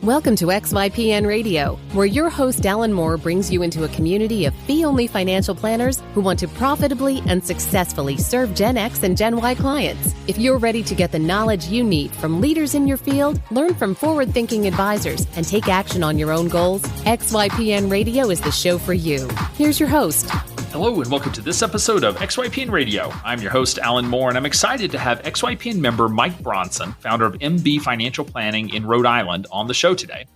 Welcome to XYPN Radio, where your host Alan Moore brings you into a community of fee-only financial planners who want to profitably and successfully serve Gen X and Gen Y clients. If you're ready to get the knowledge you need from leaders in your field, learn from forward-thinking advisors, and take action on your own goals, XYPN Radio is the show for you. Here's your host. Hello and welcome to this episode of XYPN Radio. I'm your host, Alan Moore, and I'm excited to have XYPN member Mike Bronson, founder of MB Financial Planning in Rhode Island, on the show today.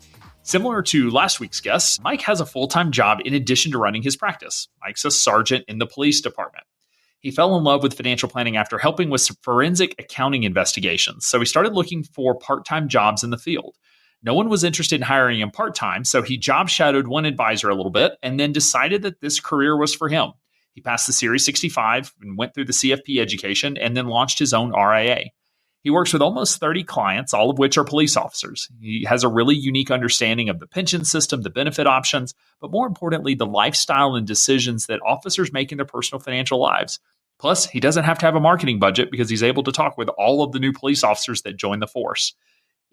Similar to last week's guest, Mike has a full-time job in addition to running his practice. Mike's a sergeant in the police department. He fell in love with financial planning after helping with some forensic accounting investigations, so he started looking for part-time jobs in the field. No one was interested in hiring him part-time, so he job shadowed one advisor a little bit and then decided that this career was for him. He passed the Series 65 and went through the CFP education and then launched his own RIA. He works with almost 30 clients, all of which are police officers. He has a really unique understanding of the pension system, the benefit options, but more importantly, the lifestyle and decisions that officers make in their personal financial lives. Plus, he doesn't have to have a marketing budget because he's able to talk with all of the new police officers that join the force.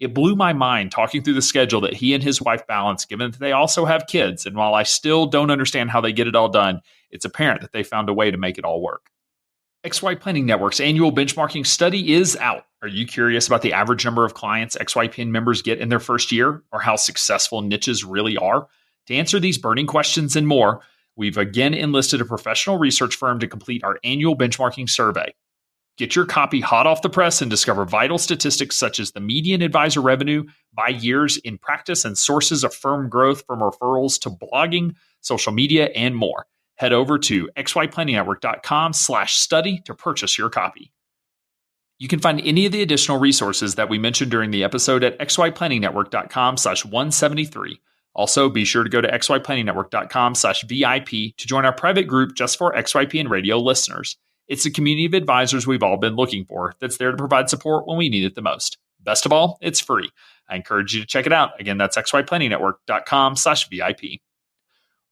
It blew my mind talking through the schedule that he and his wife balance, given that they also have kids. And while I still don't understand how they get it all done, it's apparent that they found a way to make it all work. XY Planning Network's annual benchmarking study is out. Are you curious about the average number of clients XYPN members get in their first year, or how successful niches really are? To answer these burning questions and more, we've again enlisted a professional research firm to complete our annual benchmarking survey. Get your copy hot off the press and discover vital statistics such as the median advisor revenue by years in practice and sources of firm growth from referrals to blogging, social media, and more. Head over to xyplanningnetwork.com/study to purchase your copy. You can find any of the additional resources that we mentioned during the episode at xyplanningnetwork.com/173. Also, be sure to go to xyplanningnetwork.com/VIP to join our private group just for XYPN Radio listeners. It's a community of advisors we've all been looking for that's there to provide support when we need it the most. Best of all, it's free. I encourage you to check it out. Again, that's xyplanningnetwork.com/VIP.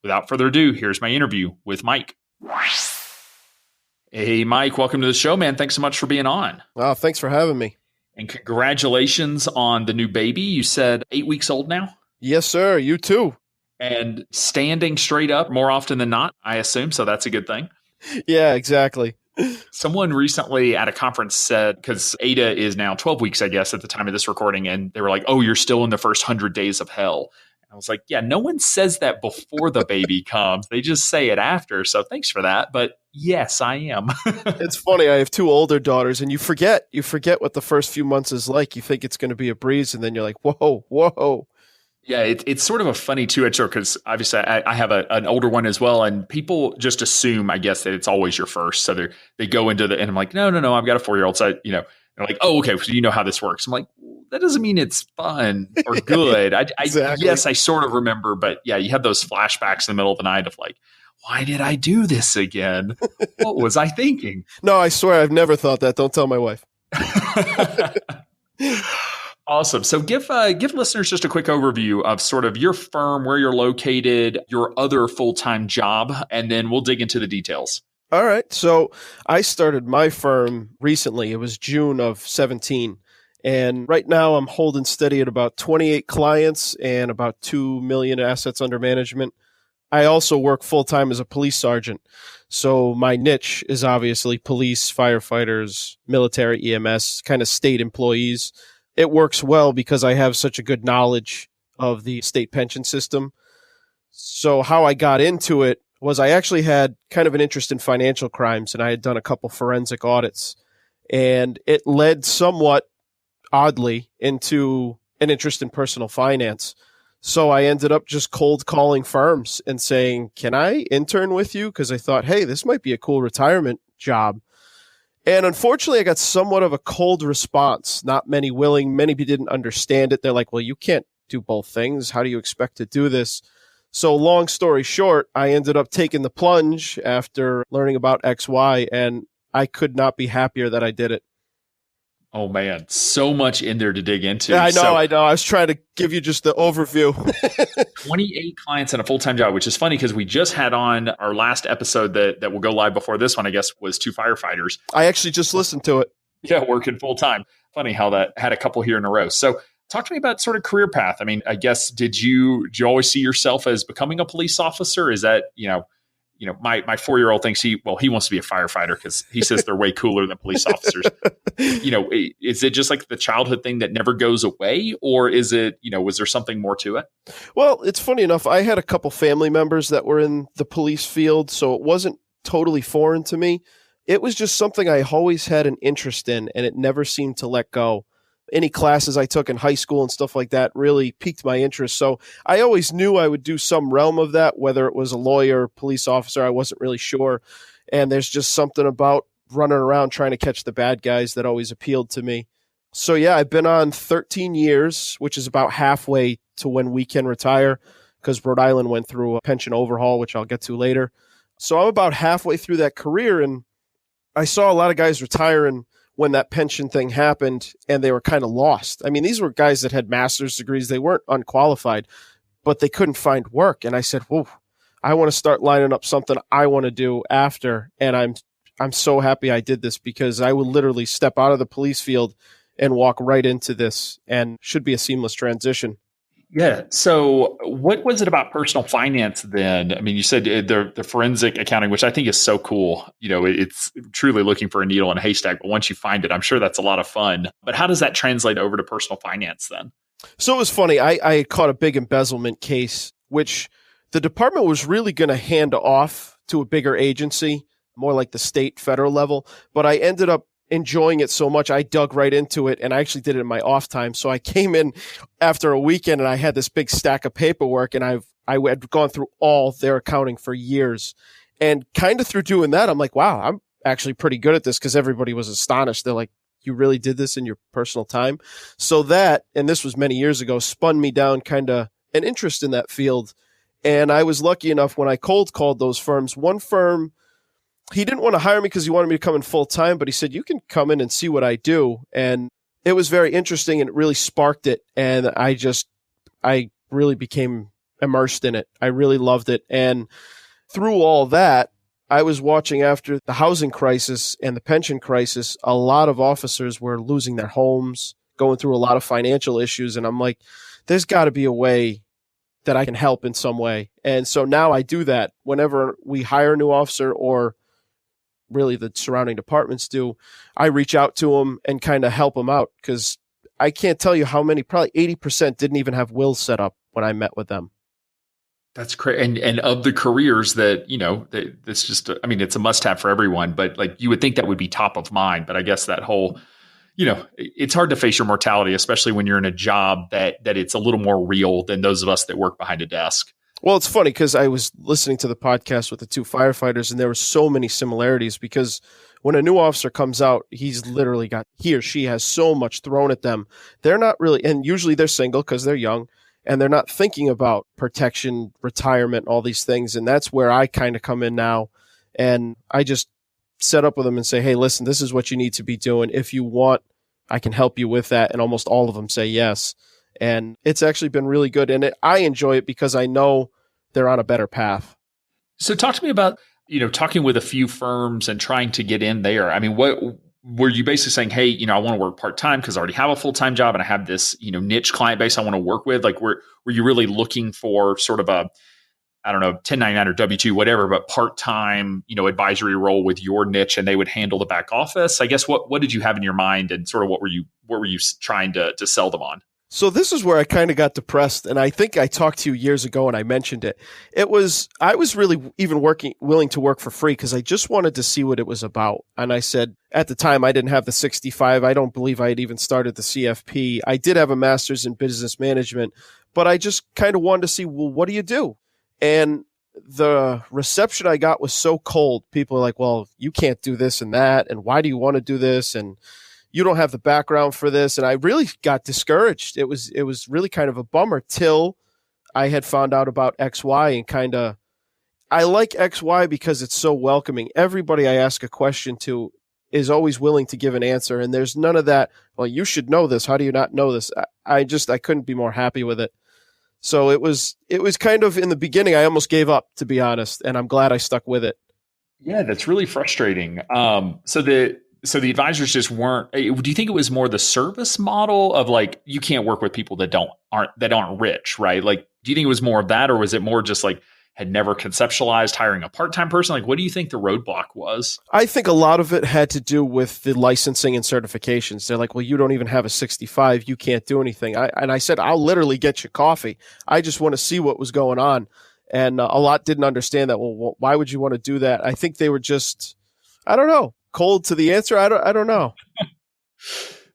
Without further ado, here's my interview with Mike. Hey, Mike, welcome to the show, man. Thanks so much for being on. Wow, thanks for having me. And congratulations on the new baby. You said 8 weeks old now? Yes, sir. You too. And standing straight up more often than not, I assume. So that's a good thing. Yeah, exactly. Someone recently at a conference said, because Ada is now 12 weeks, I guess, at the time of this recording, and they were like, oh, you're still in the first 100 days of hell. And I was like, yeah, no one says that before the baby comes. They just say it after. So thanks for that. But yes, I am. It's funny. I have two older daughters, and you forget what the first few months is like. You think it's going to be a breeze, and then you're like, whoa. Yeah, it's sort of a funny two-edged sword because obviously I have an older one as well, and people just assume, I guess, that it's always your first. So they go into and I'm like, no, I've got a 4-year-old. So they're like, oh, okay, so you know how this works. I'm like, that doesn't mean it's fun or good. Exactly. Yes, I sort of remember, but yeah, you have those flashbacks in the middle of the night of like, why did I do this again? What was I thinking? No, I swear I've never thought that. Don't tell my wife. Awesome. So give listeners just a quick overview of sort of your firm, where you're located, your other full-time job, and then we'll dig into the details. All right. So I started my firm recently. It was June of 17. And right now I'm holding steady at about 28 clients and about 2 million assets under management. I also work full-time as a police sergeant. So my niche is obviously police, firefighters, military, EMS, kind of state employees. It works well because I have such a good knowledge of the state pension system. So how I got into it was I actually had kind of an interest in financial crimes, and I had done a couple forensic audits. And it led somewhat oddly into an interest in personal finance. So I ended up just cold calling firms and saying, can I intern with you? Because I thought, hey, this might be a cool retirement job. And unfortunately, I got somewhat of a cold response. Not many willing. Many people didn't understand it. They're like, well, you can't do both things. How do you expect to do this? So long story short, I ended up taking the plunge after learning about XY, and I could not be happier that I did it. Oh, man. So much in there to dig into. Yeah, I know. I was trying to give you just the overview. 28 clients and a full-time job, which is funny because we just had on our last episode that will go live before this one, I guess, was 2 firefighters. I actually just listened to it. Yeah, working full-time. Funny how that had a couple here in a row. So Talk to me about sort of career path. I mean, I guess, did you always see yourself as becoming a police officer? Is that, my 4-year-old thinks he wants to be a firefighter because he says they're way cooler than police officers. Is it just like the childhood thing that never goes away, or is it, was there something more to it? Well, it's funny enough. I had a couple family members that were in the police field, so it wasn't totally foreign to me. It was just something I always had an interest in, and it never seemed to let go. Any classes I took in high school and stuff like that really piqued my interest. So I always knew I would do some realm of that, whether it was a lawyer, police officer, I wasn't really sure. And there's just something about running around trying to catch the bad guys that always appealed to me. So yeah, I've been on 13 years, which is about halfway to when we can retire, because Rhode Island went through a pension overhaul, which I'll get to later. So I'm about halfway through that career, and I saw a lot of guys retiring when that pension thing happened, and they were kind of lost. I mean, these were guys that had master's degrees. They weren't unqualified, but they couldn't find work. And I said, whoa, I want to start lining up something I want to do after. And I'm so happy I did this, because I would literally step out of the police field and walk right into this, and should be a seamless transition. Yeah. So what was it about personal finance then? I mean, you said the forensic accounting, which I think is so cool. It's truly looking for a needle in a haystack, but once you find it, I'm sure that's a lot of fun. But how does that translate over to personal finance then? So it was funny. I caught a big embezzlement case, which the department was really going to hand off to a bigger agency, more like the state, federal level. But I ended up enjoying it so much, I dug right into it, and I actually did it in my off time. So I came in after a weekend, and I had this big stack of paperwork, and I had gone through all their accounting for years. And kind of through doing that, I'm like, wow, I'm actually pretty good at this, because everybody was astonished. They're like, you really did this in your personal time? So that, and this was many years ago, spun me down kind of an interest in that field. And I was lucky enough when I cold called those firms. One firm, he didn't want to hire me because he wanted me to come in full time, but he said, you can come in and see what I do. And it was very interesting, and it really sparked it. And I really became immersed in it. I really loved it. And through all that, I was watching after the housing crisis and the pension crisis, a lot of officers were losing their homes, going through a lot of financial issues. And I'm like, there's got to be a way that I can help in some way. And so now I do that whenever we hire a new officer, or really the surrounding departments do. I reach out to them and kind of help them out, because I can't tell you how many, probably 80% didn't even have wills set up when I met with them. That's great. And of the careers that, that's just, it's a must have for everyone, but like you would think that would be top of mind. But I guess that whole, it's hard to face your mortality, especially when you're in a job that it's a little more real than those of us that work behind a desk. Well, it's funny, because I was listening to the podcast with the two firefighters, and there were so many similarities, because when a new officer comes out, he's literally he or she has so much thrown at them. They're not really, and usually they're single because they're young, and they're not thinking about protection, retirement, all these things. And that's where I kind of come in now. And I just set up with them and say, hey, listen, this is what you need to be doing. If you want, I can help you with that. And almost all of them say yes. And it's actually been really good. And I enjoy it because I know they're on a better path. So talk to me about, talking with a few firms and trying to get in there. I mean, what were you basically saying, hey, I want to work part-time because I already have a full-time job and I have this, niche client base I want to work with? Like, were you really looking for sort of a, I don't know, 1099 or W-2, whatever, but part-time, advisory role with your niche, and they would handle the back office? I guess what did you have in your mind, and sort of what were you trying to sell them on? So this is where I kind of got depressed, and I think I talked to you years ago and I mentioned it. I was really even willing to work for free because I just wanted to see what it was about. And I said, at the time, I didn't have the 65. I don't believe I had even started the CFP. I did have a master's in business management, but I just kind of wanted to see, well, what do you do? And the reception I got was so cold. People are like, well, you can't do this and that, and why do you want to do this? And you don't have the background for this. And I really got discouraged. It was really kind of a bummer till I had found out about XY, and I like XY because it's so welcoming. Everybody I ask a question to is always willing to give an answer. And there's none of that, well, you should know this. How do you not know this? I couldn't be more happy with it. So it was kind of, in the beginning, I almost gave up, to be honest. And I'm glad I stuck with it. Yeah, that's really frustrating. So So the advisors just weren't. Do you think it was more the service model of like you can't work with people that aren't rich, right? Like, do you think it was more of that, or was it more just like had never conceptualized hiring a part-time person? Like, what do you think the roadblock was? I think a lot of it had to do with the licensing and certifications. They're like, well, you don't even have a 65. You can't do anything. I said, I'll literally get you coffee. I just want to see what was going on. And a lot didn't understand that. Well, why would you want to do that? I think they were just, I don't know, cold to the answer. I don't know.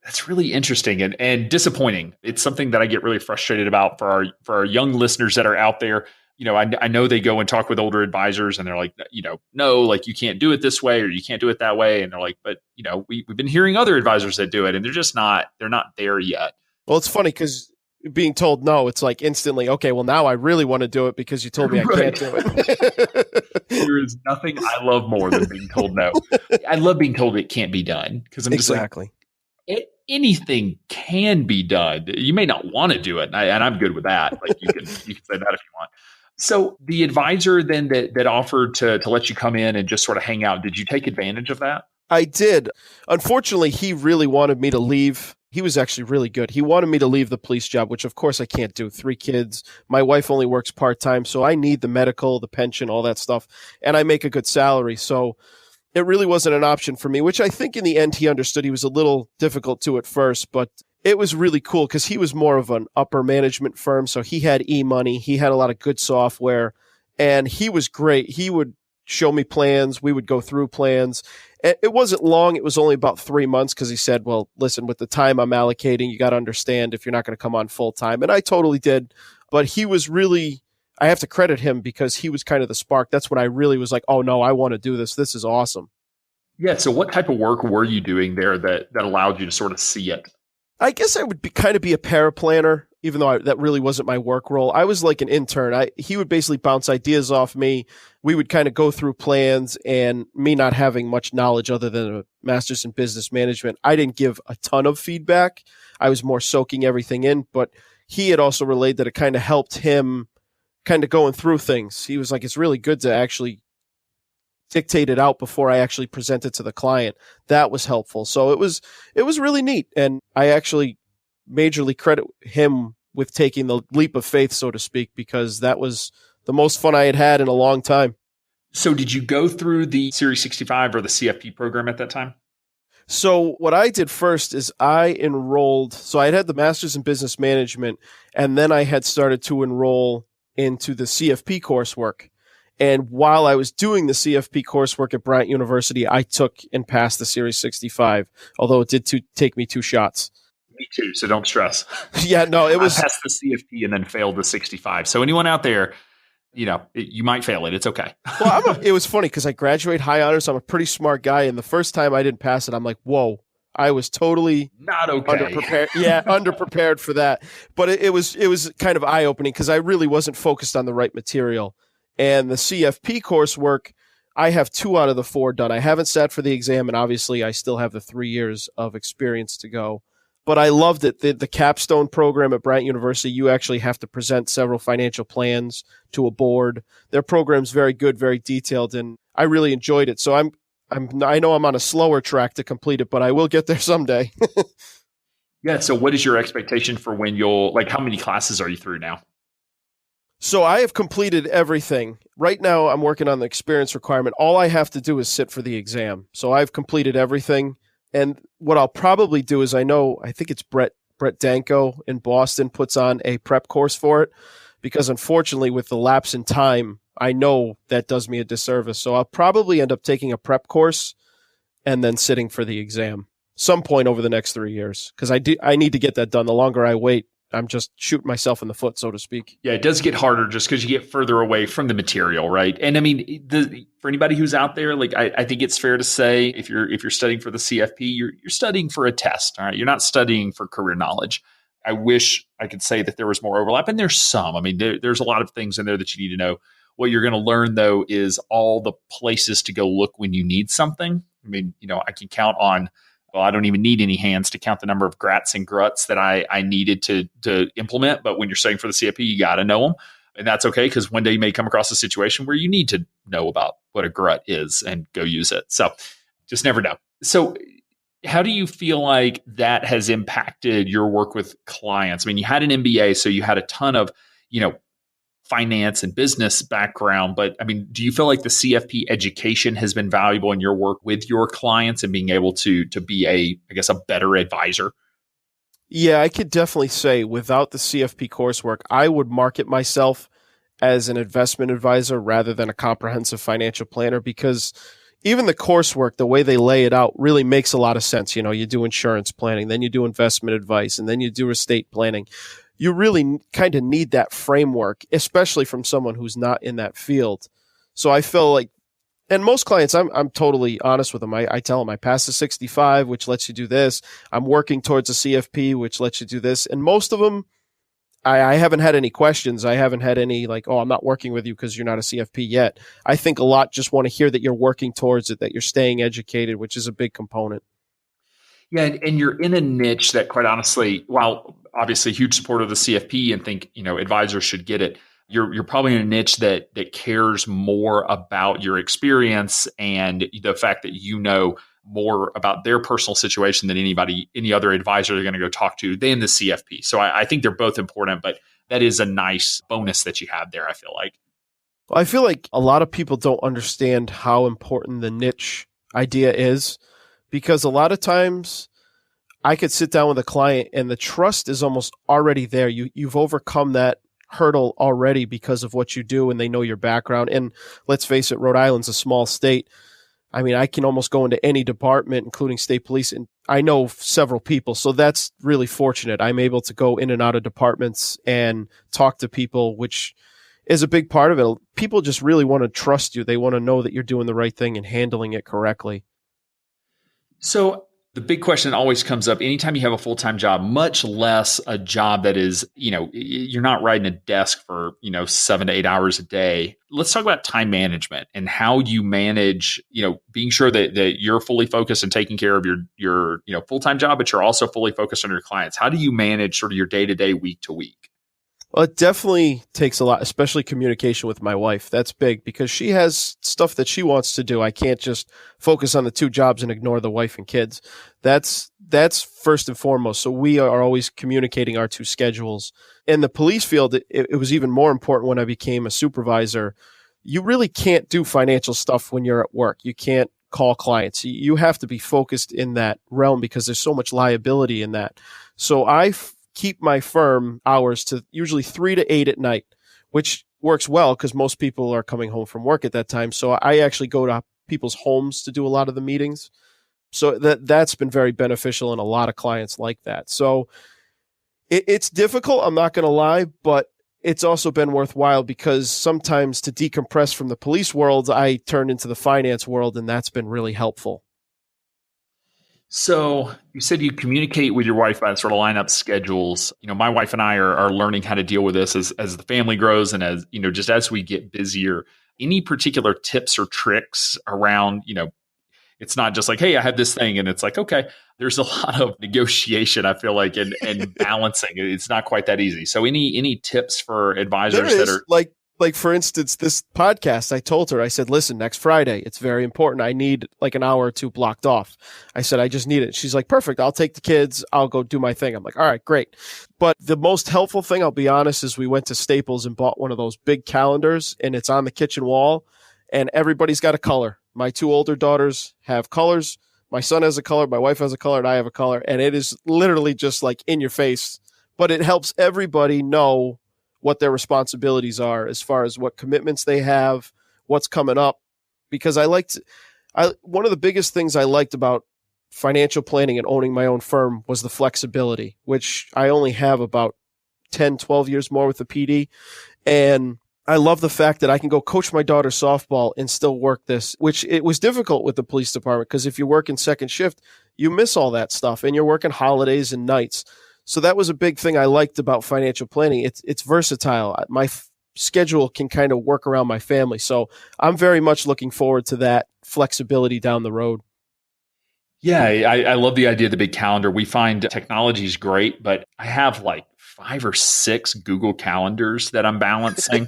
That's really interesting and disappointing. It's something that I get really frustrated about for our young listeners that are out there. I know they go and talk with older advisors and they're like, no, like you can't do it this way or you can't do it that way. And they're like, but we've been hearing other advisors that do it and they're not there yet. Well, it's funny because being told no, it's like instantly, okay, well now I really want to do it because you told me I can't do it. There is nothing I love more than being told no. I love being told it can't be done because I'm just exactly. Like, anything can be done. You may not want to do it. And I'm good with that. Like you can say that if you want. So the advisor then that offered to let you come in and just sort of hang out, did you take advantage of that? I did. Unfortunately, he really wanted me to leave. He was actually really good. He wanted me to leave the police job, which of course I can't do. 3 kids. My wife only works part-time, so I need the medical, the pension, all that stuff. And I make a good salary. So it really wasn't an option for me, which I think in the end he understood. He was a little difficult to at first, but it was really cool because he was more of an upper management firm. So he had e-money. He had a lot of good software and he was great. He would show me plans. We would go through plans. It wasn't long. It was only about 3 months because he said, well, listen, with the time I'm allocating, you got to understand if you're not going to come on full time. And I totally did. But he was really, I have to credit him because he was kind of the spark. That's when I really was like, oh no, I want to do this. This is awesome. Yeah. So what type of work were you doing there that allowed you to sort of see it? I guess I would kind of be a paraplanner, even though that really wasn't my work role. I was like an intern. He would basically bounce ideas off me. We would kind of go through plans, and me not having much knowledge other than a master's in business management, I didn't give a ton of feedback. I was more soaking everything in, but he had also relayed that it kind of helped him kind of going through things. He was like, it's really good to actually dictate it out before I actually present it to the client. That was helpful. So it was really neat. And I actually majorly credit him with taking the leap of faith, so to speak, because that was the most fun I had in a long time. So did you go through the Series 65 or the CFP program at that time? So what I did first is I enrolled. So I had the master's in business management, and then I had started to enroll into the CFP coursework. And while I was doing the CFP coursework at Bryant University, I took and passed the Series 65, although it did take me 2 shots. Me too, so don't stress. Yeah, no, it was... I passed the CFP and then failed the 65. So anyone out there, you might fail it. It's okay. Well, it was funny because I graduate high honors. I'm a pretty smart guy. And the first time I didn't pass it, I'm like, whoa, I was totally not okay. Underprepared. Yeah, underprepared for that. But it was kind of eye-opening because I really wasn't focused on the right material. And the CFP coursework, I have 2 out of the 4 done. I haven't sat for the exam, and obviously I still have the 3 years of experience to go. But I loved it. The capstone program at Bryant University, you actually have to present several financial plans to a board. Their program's very good, very detailed, and I really enjoyed it. So I know I'm on a slower track to complete it, but I will get there someday. Yeah. So what is your expectation for when how many classes are you through now? So I have completed everything. Right now, I'm working on the experience requirement. All I have to do is sit for the exam. So I've completed everything. And what I'll probably do is I think it's Brett Danko in Boston puts on a prep course for it because unfortunately with the lapse in time, I know that does me a disservice. So I'll probably end up taking a prep course and then sitting for the exam some point over the next 3 years because I need to get that done. The longer I wait, I'm just shooting myself in the foot, so to speak. Yeah, it does get harder just because you get further away from the material, right? And I mean, for anybody who's out there, I think it's fair to say if you're studying for the CFP, you're studying for a test, all right? You're not studying for career knowledge. I wish I could say that there was more overlap, and there's some. I mean, there's a lot of things in there that you need to know. What you're going to learn, though, is all the places to go look when you need something. I mean, I can count on. Well, I don't even need any hands to count the number of grats and gruts that I needed to implement. But when you're studying for the CFP, you got to know them. And that's okay because one day you may come across a situation where you need to know about what a grut is and go use it. So just never know. So how do you feel like that has impacted your work with clients? I mean, you had an MBA, so you had a ton of, finance and business background, but I mean, do you feel like the CFP education has been valuable in your work with your clients and being able to be a better advisor? Yeah, I could definitely say without the CFP coursework, I would market myself as an investment advisor rather than a comprehensive financial planner, because even the coursework, the way they lay it out really makes a lot of sense. You do insurance planning, then you do investment advice, and then you do estate planning. You really kind of need that framework, especially from someone who's not in that field. So I feel like, and most clients, I'm totally honest with them. I tell them I passed the 65, which lets you do this. I'm working towards a CFP, which lets you do this. And most of them, I haven't had any questions. I haven't had any like, oh, I'm not working with you because you're not a CFP yet. I think a lot just want to hear that you're working towards it, that you're staying educated, which is a big component. Yeah, and you're in a niche that, quite honestly, while obviously a huge supporter of the CFP and think advisors should get it, you're probably in a niche that cares more about your experience and the fact that you know more about their personal situation than any other advisor they're going to go talk to than the CFP. So I think they're both important, but that is a nice bonus that you have there, I feel like. Well, I feel like a lot of people don't understand how important the niche idea is, because a lot of times I could sit down with a client and the trust is almost already there. You've overcome that hurdle already because of what you do, and they know your background. And let's face it, Rhode Island's a small state. I mean, I can almost go into any department, including state police, and I know several people. So that's really fortunate. I'm able to go in and out of departments and talk to people, which is a big part of it. People just really want to trust you. They want to know that you're doing the right thing and handling it correctly. So the big question that always comes up anytime you have a full-time job, much less a job that is, you're not riding a desk for, 7 to 8 hours a day. Let's talk about time management and how you manage, being sure that you're fully focused and taking care of your full-time job, but you're also fully focused on your clients. How do you manage sort of your day-to-day, week to week? Well, it definitely takes a lot, especially communication with my wife. That's big because she has stuff that she wants to do. I can't just focus on the two jobs and ignore the wife and kids. That's first and foremost. So we are always communicating our two schedules. In the police field, it was even more important when I became a supervisor. You really can't do financial stuff when you're at work. You can't call clients. You have to be focused in that realm because there's so much liability in that. So I keep my firm hours to usually 3 to 8 at night, which works well because most people are coming home from work at that time. So I actually go to people's homes to do a lot of the meetings. So that's been very beneficial, and a lot of clients like that. So it's difficult, I'm not going to lie, but it's also been worthwhile because sometimes to decompress from the police world, I turn into the finance world, and that's been really helpful. So you said you communicate with your wife by sort of line up schedules. My wife and I are learning how to deal with this as the family grows and as, just as we get busier. Any particular tips or tricks around, it's not just like, hey, I have this thing. And it's like, okay, there's a lot of negotiation, I feel like, and balancing. It's not quite that easy. So any tips for advisors that are like for instance, this podcast, I told her, I said, listen, next Friday, it's very important. I need like an hour or two blocked off. I said, I just need it. She's like, perfect. I'll take the kids. I'll go do my thing. I'm like, all right, great. But the most helpful thing, I'll be honest, is we went to Staples and bought one of those big calendars, and it's on the kitchen wall, and everybody's got a color. My two older daughters have colors. My son has a color. My wife has a color, and I have a color. And it is literally just like in your face, but it helps everybody know what their responsibilities are as far as what commitments they have, what's coming up. Because one of the biggest things I liked about financial planning and owning my own firm was the flexibility, which I only have about 10, 12 years more with the PD. And I love the fact that I can go coach my daughter's softball and still work this, which it was difficult with the police department because if you work in second shift, you miss all that stuff and you're working holidays and nights. So that was a big thing I liked about financial planning. It's versatile. My schedule can kind of work around my family. So I'm very much looking forward to that flexibility down the road. Yeah, I love the idea of the big calendar. We find technology is great, but I have like 5 or 6 Google calendars that I'm balancing.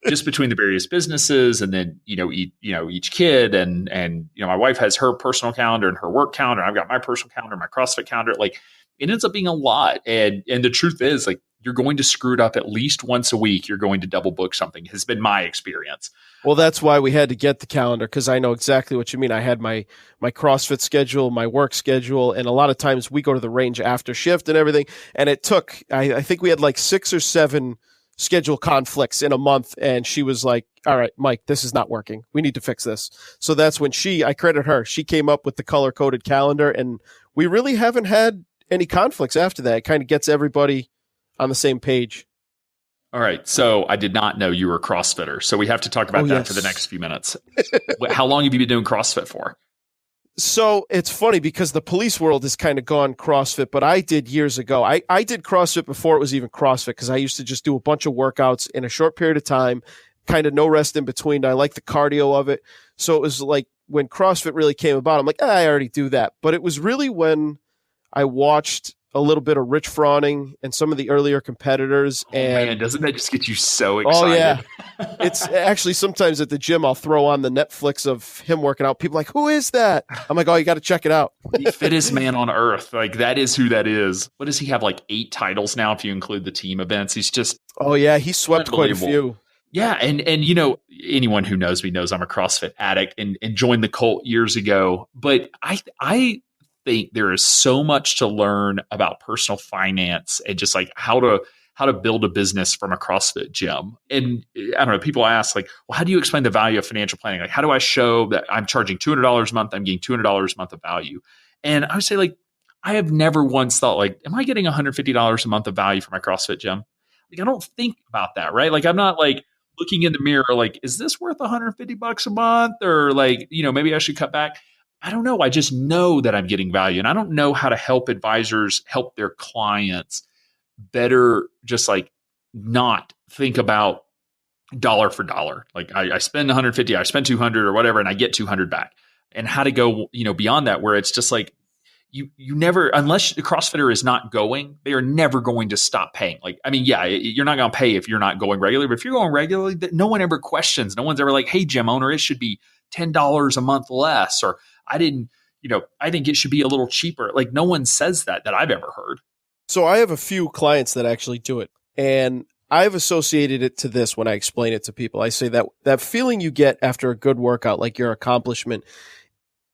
just between the various businesses and then, each kid and, my wife has her personal calendar and her work calendar. I've got my personal calendar, my CrossFit calendar. Like it ends up being a lot. And the truth is like, you're going to screw it up at least once a week. You're going to double book something has been my experience. Well, that's why we had to get the calendar, because I know exactly what you mean. I had my CrossFit schedule, my work schedule, and a lot of times we go to the range after shift and everything. And it took, I think we had like 6 or 7 schedule conflicts in a month. And she was like, all right, Mike, this is not working. We need to fix this. So that's when I credit her. She came up with the color-coded calendar, and we really haven't had any conflicts after that. It kind of gets everybody on the same page. All right. So I did not know you were a CrossFitter. So we have to talk about that for the next few minutes. How long have you been doing CrossFit for? So it's funny because the police world has kind of gone CrossFit, but I did years ago. I did CrossFit before it was even CrossFit, because I used to just do a bunch of workouts in a short period of time, kind of no rest in between. I like the cardio of it. So it was like when CrossFit really came about, I'm like, I already do that. But it was really when I watched a little bit of Rich Froning and some of the earlier competitors. Man, doesn't that just get you so excited? Oh, yeah. It's actually sometimes at the gym, I'll throw on the Netflix of him working out. People are like, who is that? I'm like, oh, you got to check it out. The fittest man on earth. Like, that is who that is. What does he have? Like 8 titles now, if you include the team events. He's just. Oh, yeah. He swept quite a few. Yeah. And anyone who knows me knows I'm a CrossFit addict and joined the cult years ago. But I think there is so much to learn about personal finance and just like how to build a business from a CrossFit gym. And I don't know, people ask like, well, how do you explain the value of financial planning? Like, how do I show that I'm charging $200 a month, I'm getting $200 a month of value? And I would say like, I have never once thought like, am I getting $150 a month of value for my CrossFit gym? Like, I don't think about that, right? Like, I'm not like looking in the mirror, like, is this worth $150 a month? Or like, maybe I should cut back. I don't know. I just know that I'm getting value, and I don't know how to help advisors help their clients better, just like not think about dollar for dollar. Like I spend 150, I spend 200 or whatever, and I get 200 back, and how to go, beyond that, where it's just like, you never, unless the CrossFitter is not going, they are never going to stop paying. Like, I mean, yeah, you're not going to pay if you're not going regularly, but if you're going regularly, no one ever questions. No one's ever like, hey, gym owner, it should be $10 a month less, or I think it should be a little cheaper. Like, no one says that I've ever heard. So I have a few clients that actually do it, and I've associated it to this when I explain it to people. I say that feeling you get after a good workout, like your accomplishment,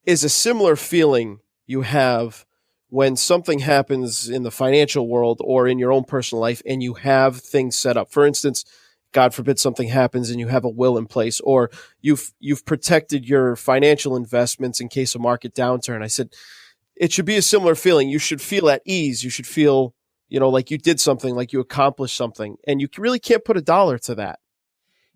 is a similar feeling you have when something happens in the financial world or in your own personal life and you have things set up. For instance, God forbid something happens and you have a will in place, or you've protected your financial investments in case of market downturn. I said, it should be a similar feeling. You should feel at ease. You should feel, like you did something, like you accomplished something, and you really can't put a dollar to that.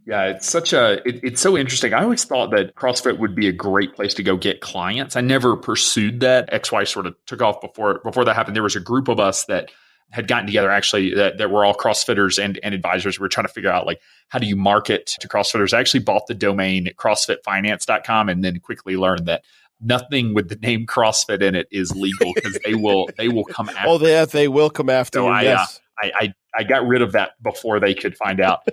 Yeah, it's so interesting. I always thought that CrossFit would be a great place to go get clients. I never pursued that. XY sort of took off before that happened. There was a group of us that had gotten together actually that were all CrossFitters and advisors. We were trying to figure out like, how do you market to CrossFitters? I actually bought the domain CrossFitFinance.com and then quickly learned that nothing with the name CrossFit in it is legal, because they will come after. Oh, yeah, they will come after you. Yes. I got rid of that before they could find out.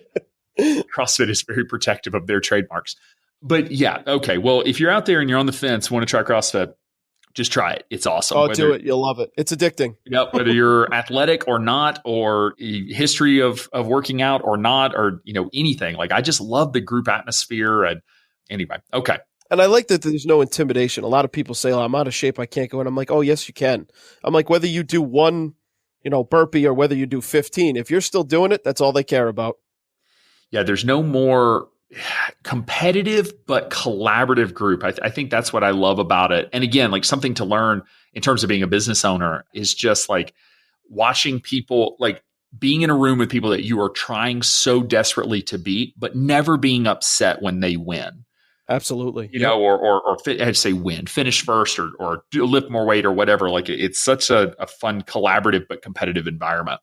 CrossFit is very protective of their trademarks. But yeah, okay. Well, if you're out there and you're on the fence, want to try CrossFit, just try it. It's awesome. Oh, do it. You'll love it. It's addicting. Yep. Whether you're athletic or not, or history of working out or not, or, anything. Like, I just love the group atmosphere. And anyway, okay. And I like that there's no intimidation. A lot of people say, I'm out of shape, I can't go in. I'm like, oh, yes, you can. I'm like, whether you do one, burpee or whether you do 15, if you're still doing it, that's all they care about. Yeah, there's no more competitive but collaborative group. I think that's what I love about it. And again, like, something to learn in terms of being a business owner is just like watching people, like being in a room with people that you are trying so desperately to beat, but never being upset when they win. Absolutely. Or I'd say win, finish first, or do lift more weight or whatever. Like, it's such a fun, collaborative, but competitive environment.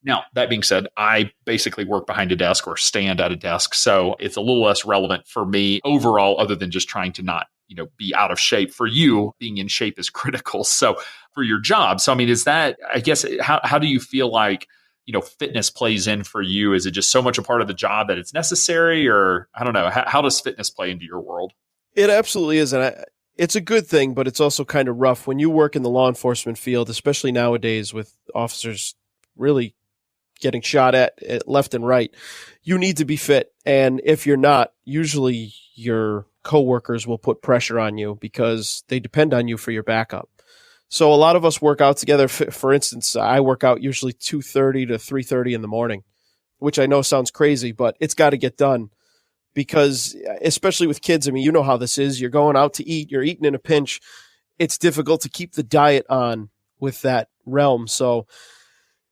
Now, that being said, I basically work behind a desk or stand at a desk. So it's a little less relevant for me overall, other than just trying to not, be out of shape. For you, being in shape is critical. So for your job. So, I mean, is that, I guess, how do you feel like, fitness plays in for you. Is it just so much a part of the job that it's necessary, or I don't know, how does fitness play into your world? It absolutely is. And it's a good thing, but it's also kind of rough when you work in the law enforcement field, especially nowadays with officers really getting shot at left and right. You need to be fit. And if you're not, usually your coworkers will put pressure on you because they depend on you for your backup. So a lot of us work out together. For instance, I work out usually 2:30 to 3:30 in the morning, which I know sounds crazy, but it's got to get done because especially with kids, I mean, you know how this is. You're going out to eat, you're eating in a pinch. It's difficult to keep the diet on with that realm. So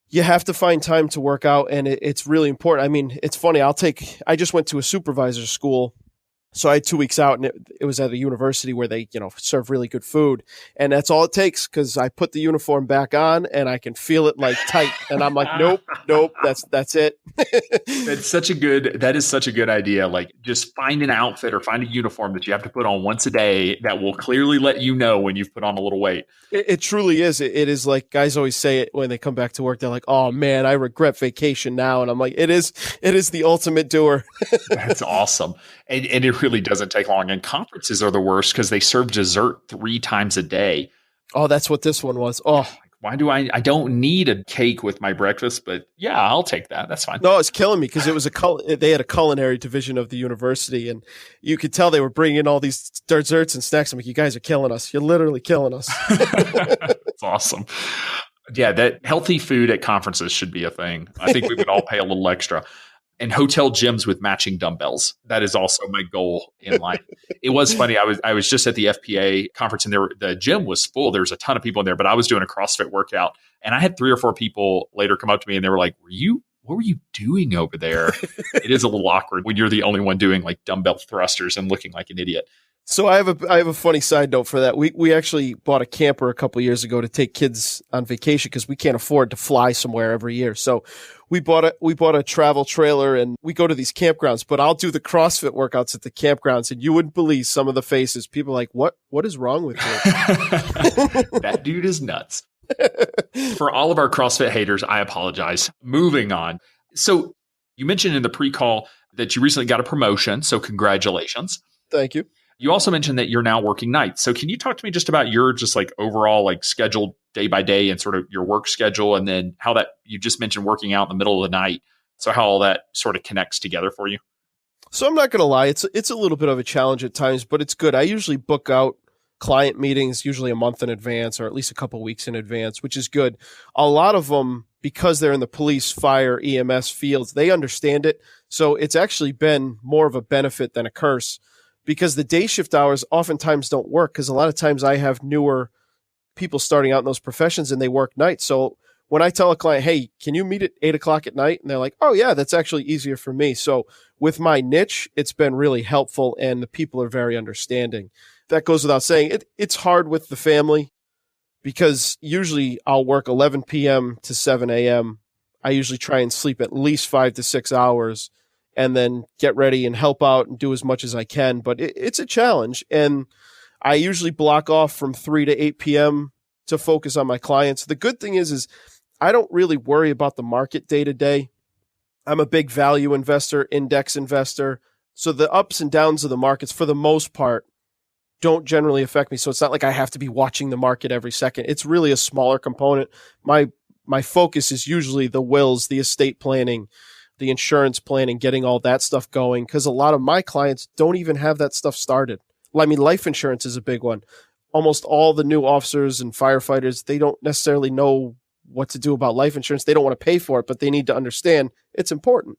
you have to find time to work out, and it's really important. I mean, it's funny. I just went to a supervisor's school. So I had 2 weeks out, and it was at a university where they, serve really good food. And that's all it takes because I put the uniform back on and I can feel it like tight. And I'm like, nope, that's it. That is such a good idea. Like just find an outfit or find a uniform that you have to put on once a day that will clearly let you know when you've put on a little weight. It truly is. It is like guys always say it when they come back to work. They're like, oh man, I regret vacation now. And I'm like, it is the ultimate doer. That's awesome. And it really doesn't take long. And conferences are the worst because they serve dessert 3 times a day. Oh, that's what this one was. Oh, why do I don't need a cake with my breakfast, but yeah, I'll take that. That's fine. No, it's killing me because it was they had a culinary division of the university, and you could tell they were bringing in all these desserts and snacks. I'm like, you guys are killing us. You're literally killing us. That's awesome. Yeah, that healthy food at conferences should be a thing. I think we would all pay a little extra. And hotel gyms with matching dumbbells. That is also my goal in life. It was funny. I was just at the FPA conference, and the gym was full. There was a ton of people in there, but I was doing a CrossFit workout, and I had 3 or 4 people later come up to me, and they were like, what were you doing over there? It is a little awkward when you're the only one doing like dumbbell thrusters and looking like an idiot. So I have a funny side note for that. We actually bought a camper a couple of years ago to take kids on vacation because we can't afford to fly somewhere every year. So we bought a travel trailer, and we go to these campgrounds, but I'll do the CrossFit workouts at the campgrounds, and you wouldn't believe some of the faces. People are like, what is wrong with you? That dude is nuts. For all of our CrossFit haters, I apologize. Moving on. So you mentioned in the pre-call that you recently got a promotion. So congratulations. Thank you. You also mentioned that you're now working nights. So can you talk to me just about your just like overall like schedule day by day and sort of your work schedule, and then how that you just mentioned working out in the middle of the night. So how all that sort of connects together for you? So I'm not going to lie. It's a little bit of a challenge at times, but it's good. I usually book out client meetings usually a month in advance or at least a couple of weeks in advance, which is good. A lot of them, because they're in the police, fire, EMS fields, they understand it. So it's actually been more of a benefit than a curse, because the day shift hours oftentimes don't work, because a lot of times I have newer people starting out in those professions and they work nights. So when I tell a client, hey, can you meet at 8:00 at night? And they're like, oh yeah, that's actually easier for me. So with my niche, it's been really helpful, and the people are very understanding. That goes without saying. It's hard with the family, because usually I'll work 11 p.m. to 7 a.m. I usually try and sleep at least 5 to 6 hours and then get ready and help out and do as much as I can. But it's a challenge. And I usually block off from 3 to 8 p.m. to focus on my clients. The good thing is I don't really worry about the market day to day. I'm a big value investor, index investor. So the ups and downs of the markets, for the most part, don't generally affect me. So it's not like I have to be watching the market every second. It's really a smaller component. My focus is usually the wills, the estate planning, the insurance planning, getting all that stuff going, because a lot of my clients don't even have that stuff started. I mean, life insurance is a big one. Almost all the new officers and firefighters, they don't necessarily know what to do about life insurance. They don't want to pay for it, but they need to understand it's important.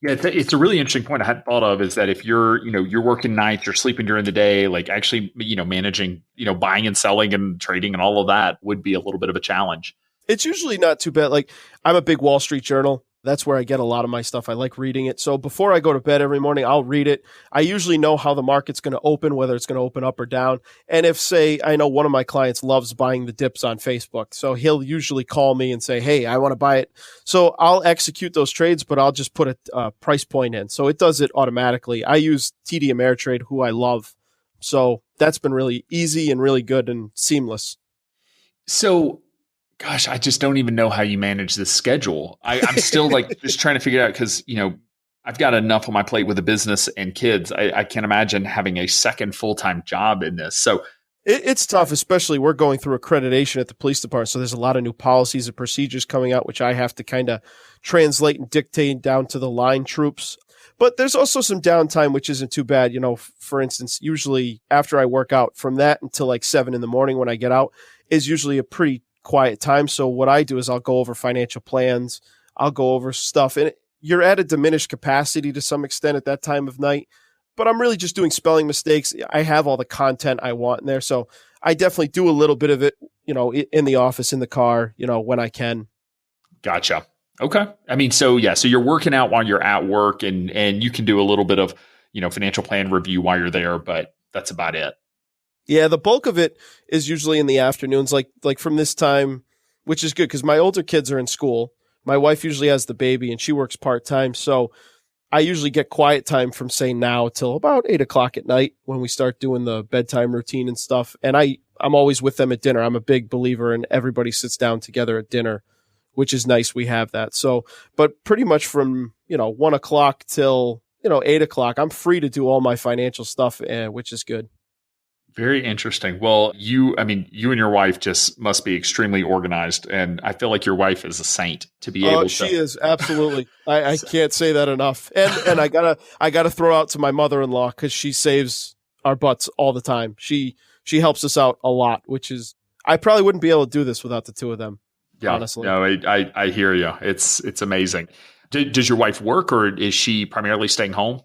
Yeah, it's a really interesting point I hadn't thought of, is that if you're working nights, you're sleeping during the day, like actually, managing, buying and selling and trading and all of that would be a little bit of a challenge. It's usually not too bad. Like, I'm a big Wall Street Journal. That's where I get a lot of my stuff. I like reading it. So before I go to bed every morning, I'll read it. I usually know how the market's going to open, whether it's going to open up or down. And if, say, I know one of my clients loves buying the dips on Facebook, so he'll usually call me and say, hey, I want to buy it. So I'll execute those trades, but I'll just put a price point in. So it does it automatically. I use TD Ameritrade, who I love. So that's been really easy and really good and seamless. So Gosh, I just don't even know how you manage this schedule. I'm still like just trying to figure it out because, I've got enough on my plate with the business and kids. I can't imagine having a second full-time job in this. So it's tough, especially we're going through accreditation at the police department. So there's a lot of new policies and procedures coming out, which I have to kind of translate and dictate down to the line troops. But there's also some downtime, which isn't too bad. For instance, usually after I work out, from that until like 7 a.m. when I get out is usually a pretty quiet time. So what I do is I'll go over financial plans. I'll go over stuff. And you're at a diminished capacity to some extent at that time of night. But I'm really just doing spelling mistakes. I have all the content I want in there. So I definitely do a little bit of it, in the office, in the car, when I can. Gotcha. Okay. I mean, so you're working out while you're at work and you can do a little bit of, financial plan review while you're there, but that's about it. Yeah. The bulk of it is usually in the afternoons, like from this time, which is good because my older kids are in school. My wife usually has the baby and she works part-time. So I usually get quiet time from say now till about 8:00 at night when we start doing the bedtime routine and stuff. And I'm always with them at dinner. I'm a big believer in everybody sits down together at dinner, which is nice. We have that. So, but pretty much from, 1:00 till, 8:00, I'm free to do all my financial stuff, which is good. Very interesting. Well, you and your wife just must be extremely organized. And I feel like your wife is a saint to be able to. She is. Absolutely. I can't say that enough. And I gotta throw out to my mother-in-law because she saves our butts all the time. She helps us out a lot, which is, I probably wouldn't be able to do this without the two of them. Yeah, honestly. No, I hear you. It's amazing. Does your wife work or is she primarily staying home?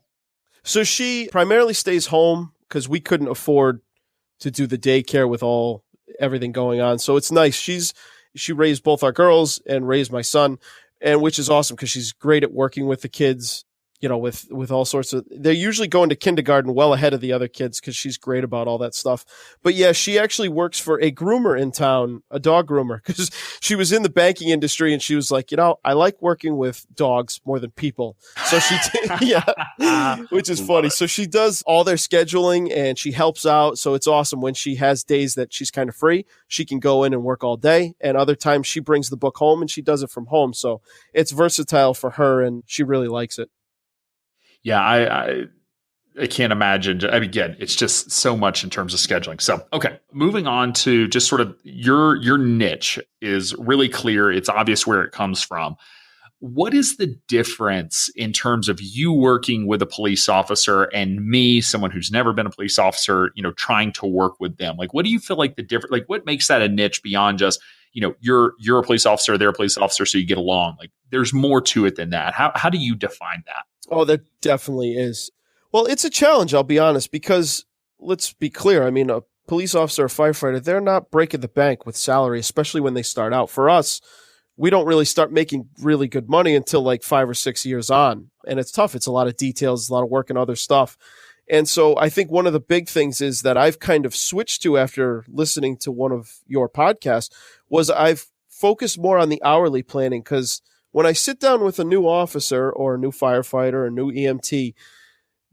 So she primarily stays home because we couldn't afford to do the daycare with everything going on. So it's nice. She raised both our girls and raised my son, and which is awesome because she's great at working with the kids, with all sorts of, they're usually going to kindergarten well ahead of the other kids because she's great about all that stuff. But yeah, she actually works for a groomer in town, a dog groomer, because she was in the banking industry and she was like, I like working with dogs more than people. So she which is funny. So she does all their scheduling and she helps out. So it's awesome when she has days that she's kind of free, she can go in and work all day. And other times she brings the book home and she does it from home. So it's versatile for her and she really likes it. Yeah, I can't imagine. I mean, again, it's just so much in terms of scheduling. So, okay, moving on to just sort of your niche is really clear. It's obvious where it comes from. What is the difference in terms of you working with a police officer and me, someone who's never been a police officer, trying to work with them? Like, what do you feel like the difference? Like, what makes that a niche beyond just, you're a police officer, they're a police officer, so you get along? Like, there's more to it than that. How do you define that? Oh, there definitely is. Well, it's a challenge, I'll be honest, because let's be clear. I mean, a police officer or firefighter, they're not breaking the bank with salary, especially when they start out. For us, we don't really start making really good money until like 5 or 6 years on. And it's tough. It's a lot of details, a lot of work and other stuff. And so I think one of the big things is that I've kind of switched to after listening to one of your podcasts was I've focused more on the hourly planning because when I sit down with a new officer or a new firefighter or a new EMT,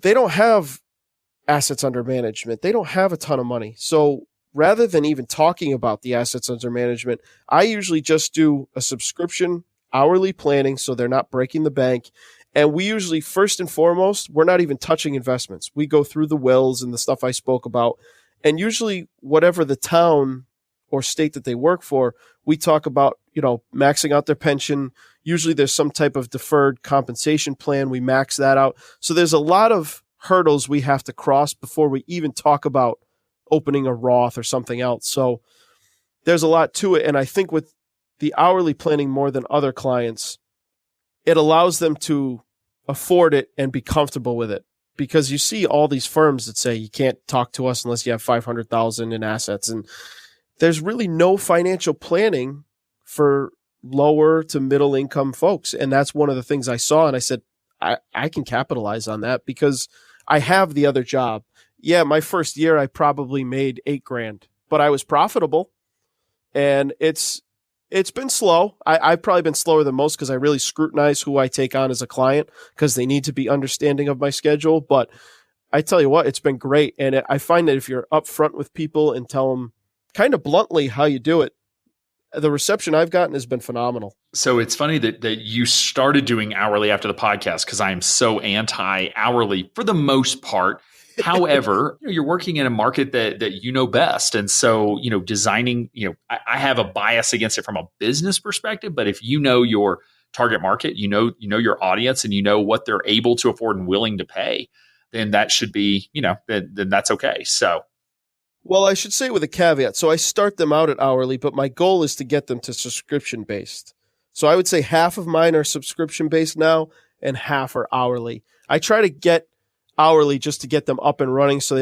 they don't have assets under management. They don't have a ton of money. So rather than even talking about the assets under management, I usually just do a subscription hourly planning so they're not breaking the bank. And we usually, first and foremost, we're not even touching investments. We go through the wills and the stuff I spoke about. And usually whatever the town or state that they work for, we talk about, maxing out their pension. Usually there's some type of deferred compensation plan. We max that out. So there's a lot of hurdles we have to cross before we even talk about opening a Roth or something else. So there's a lot to it. And I think with the hourly planning more than other clients, it allows them to afford it and be comfortable with it. Because you see all these firms that say you can't talk to us unless you have $500,000 in assets. And there's really no financial planning for lower to middle income folks. And that's one of the things I saw. And I said, I can capitalize on that because I have the other job. Yeah, my first year, I probably made $8,000, but I was profitable. And it's been slow. I've probably been slower than most because I really scrutinize who I take on as a client because they need to be understanding of my schedule. But I tell you what, it's been great. And I find that if you're upfront with people and tell them kind of bluntly how you do it, the reception I've gotten has been phenomenal. So it's funny that you started doing hourly after the podcast, because I am so anti-hourly for the most part. However, you're working in a market that you know best. And so, designing, I have a bias against it from a business perspective, but if you know your target market, you know your audience, and you know what they're able to afford and willing to pay, then that should be, then that's okay. So. Well, I should say with a caveat. So I start them out at hourly, but my goal is to get them to subscription based. So I would say half of mine are subscription based now and half are hourly. I try to get hourly just to get them up and running so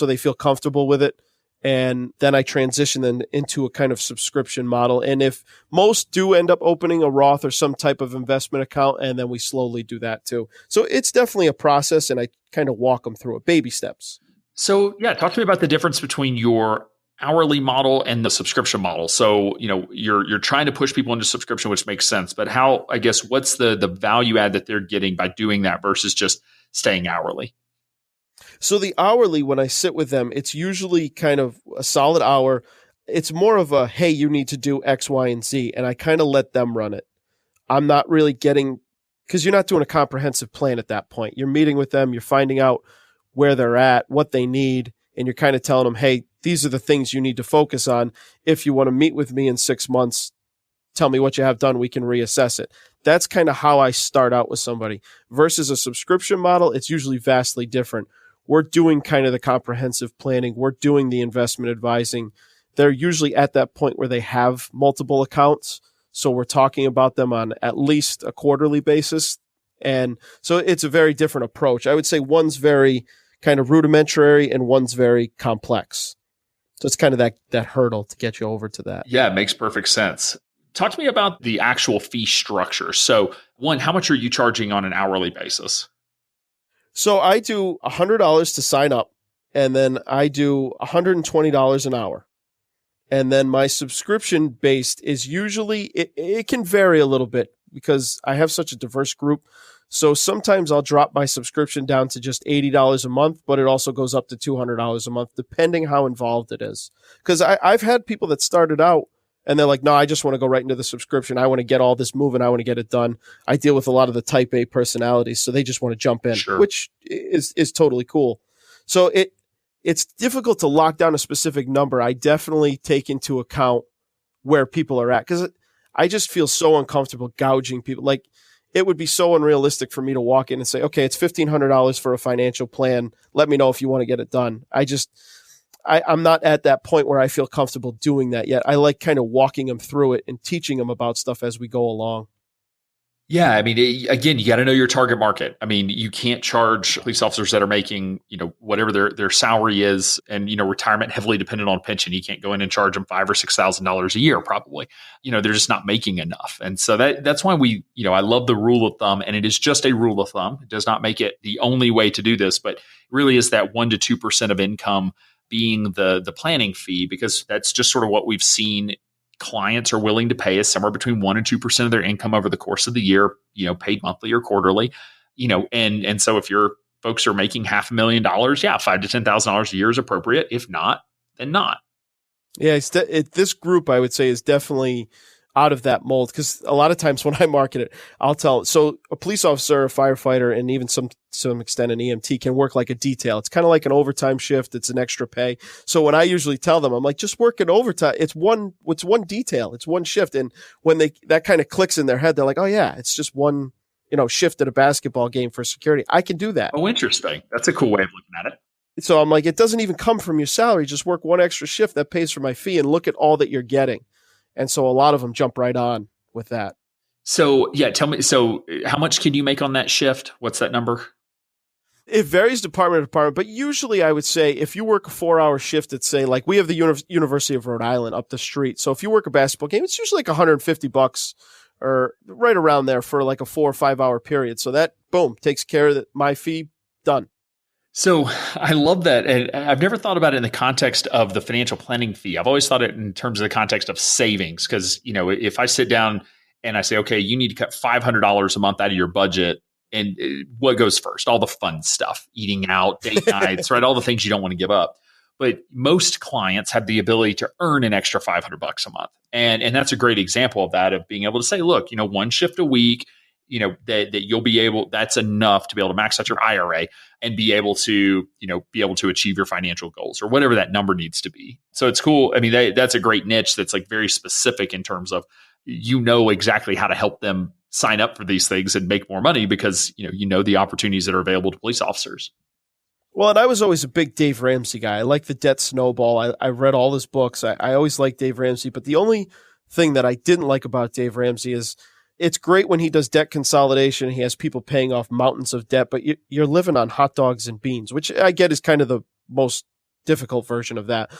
they feel comfortable with it. And then I transition them into a kind of subscription model. And if most do end up opening a Roth or some type of investment account, and then we slowly do that too. So it's definitely a process, and I kind of walk them through it, baby steps. So yeah, talk to me about the difference between your hourly model and the subscription model. So, you're trying to push people into subscription, which makes sense, but what's the value add that they're getting by doing that versus just staying hourly? So the hourly, when I sit with them, it's usually kind of a solid hour. It's more of a, hey, you need to do X, Y, and Z. And I kind of let them run it. I'm not really because you're not doing a comprehensive plan at that point. You're meeting with them. You're finding out where they're at, what they need. And you're kind of telling them, hey, these are the things you need to focus on. If you want to meet with me in 6 months, tell me what you have done. We can reassess it. That's kind of how I start out with somebody. Versus a subscription model, it's usually vastly different. We're doing kind of the comprehensive planning. We're doing the investment advising. They're usually at that point where they have multiple accounts. So we're talking about them on at least a quarterly basis. And so it's a very different approach. I would say one's very kind of rudimentary and one's very complex. So it's kind of that hurdle to get you over to that. Yeah, it makes perfect sense. Talk to me about the actual fee structure. So one, how much are you charging on an hourly basis? So I do $100 to sign up, and then I do $120 an hour. And then my subscription based is usually, it can vary a little bit because I have such a diverse group. So sometimes I'll drop my subscription down to just $80 a month, but it also goes up to $200 a month, depending how involved it is. Because I've had people that started out and they're like, no, I just want to go right into the subscription. I want to get all this moving. I want to get it done. I deal with a lot of the type A personalities, so they just want to jump in, sure, which is totally cool. So it's difficult to lock down a specific number. I definitely take into account where people are at because I just feel so uncomfortable gouging people. Like, it would be so unrealistic for me to walk in and say, okay, it's $1,500 for a financial plan. Let me know if you want to get it done. I'm not at that point where I feel comfortable doing that yet. I like kind of walking them through it and teaching them about stuff as we go along. Yeah. I mean, again, you got to know your target market. I mean, you can't charge police officers that are making, whatever their salary is and, retirement heavily dependent on pension. You can't go in and charge them $5,000 or $6,000 a year, probably. They're just not making enough. And so that's why I love the rule of thumb, and it is just a rule of thumb. It does not make it the only way to do this, but it really is that 1% to 2% of income being the planning fee, because that's just sort of what we've seen clients are willing to pay, is somewhere between 1% and 2% of their income over the course of the year, paid monthly or quarterly, and so if your folks are making $500,000, $5,000 to $10,000 a year is appropriate. If not, then not. Yeah. This group, I would say, is definitely out of that mold, because a lot of times when I market it, I'll tell, so a police officer, a firefighter, and even some extent an EMT can work like a detail. It's kind of like an overtime shift. It's an extra pay. So when I usually tell them, I'm like, just work an overtime. It's one detail. It's one shift. And when that kind of clicks in their head, they're like, oh yeah, it's just one, shift at a basketball game for security. I can do that. Oh, interesting. That's a cool way of looking at it. So I'm like, it doesn't even come from your salary. Just work one extra shift that pays for my fee and look at all that you're getting. And so a lot of them jump right on with that. So yeah, tell me, so how much can you make on that shift? What's that number? It varies department to department, but usually I would say if you work a 4-hour shift at, say, like we have the University of Rhode Island up the street. So if you work a basketball game, it's usually like $150 or right around there for like a 4 or 5 hour period. So that, boom, takes care of my fee, done. So I love that. And I've never thought about it in the context of the financial planning fee. I've always thought it in terms of the context of savings. Because, if I sit down and I say, okay, you need to cut $500 a month out of your budget, and what goes first? All the fun stuff, eating out, date nights, right? All the things you don't want to give up. but most clients have the ability to earn an extra $500 a month. And that's a great example of that, of being able to say, look, one shift a week, that you'll be able, that's enough to be able to max out your IRA and be able to achieve your financial goals or whatever that number needs to be. So it's cool. I mean, that's a great niche that's like very specific in terms of, exactly how to help them sign up for these things and make more money because, the opportunities that are available to police officers. Well, and I was always a big Dave Ramsey guy. I like the debt snowball. I read all his books. I always liked Dave Ramsey. But the only thing that I didn't like about Dave Ramsey is it's great when he does debt consolidation. He has people paying off mountains of debt, but you're living on hot dogs and beans, which I get is kind of the most difficult version of that.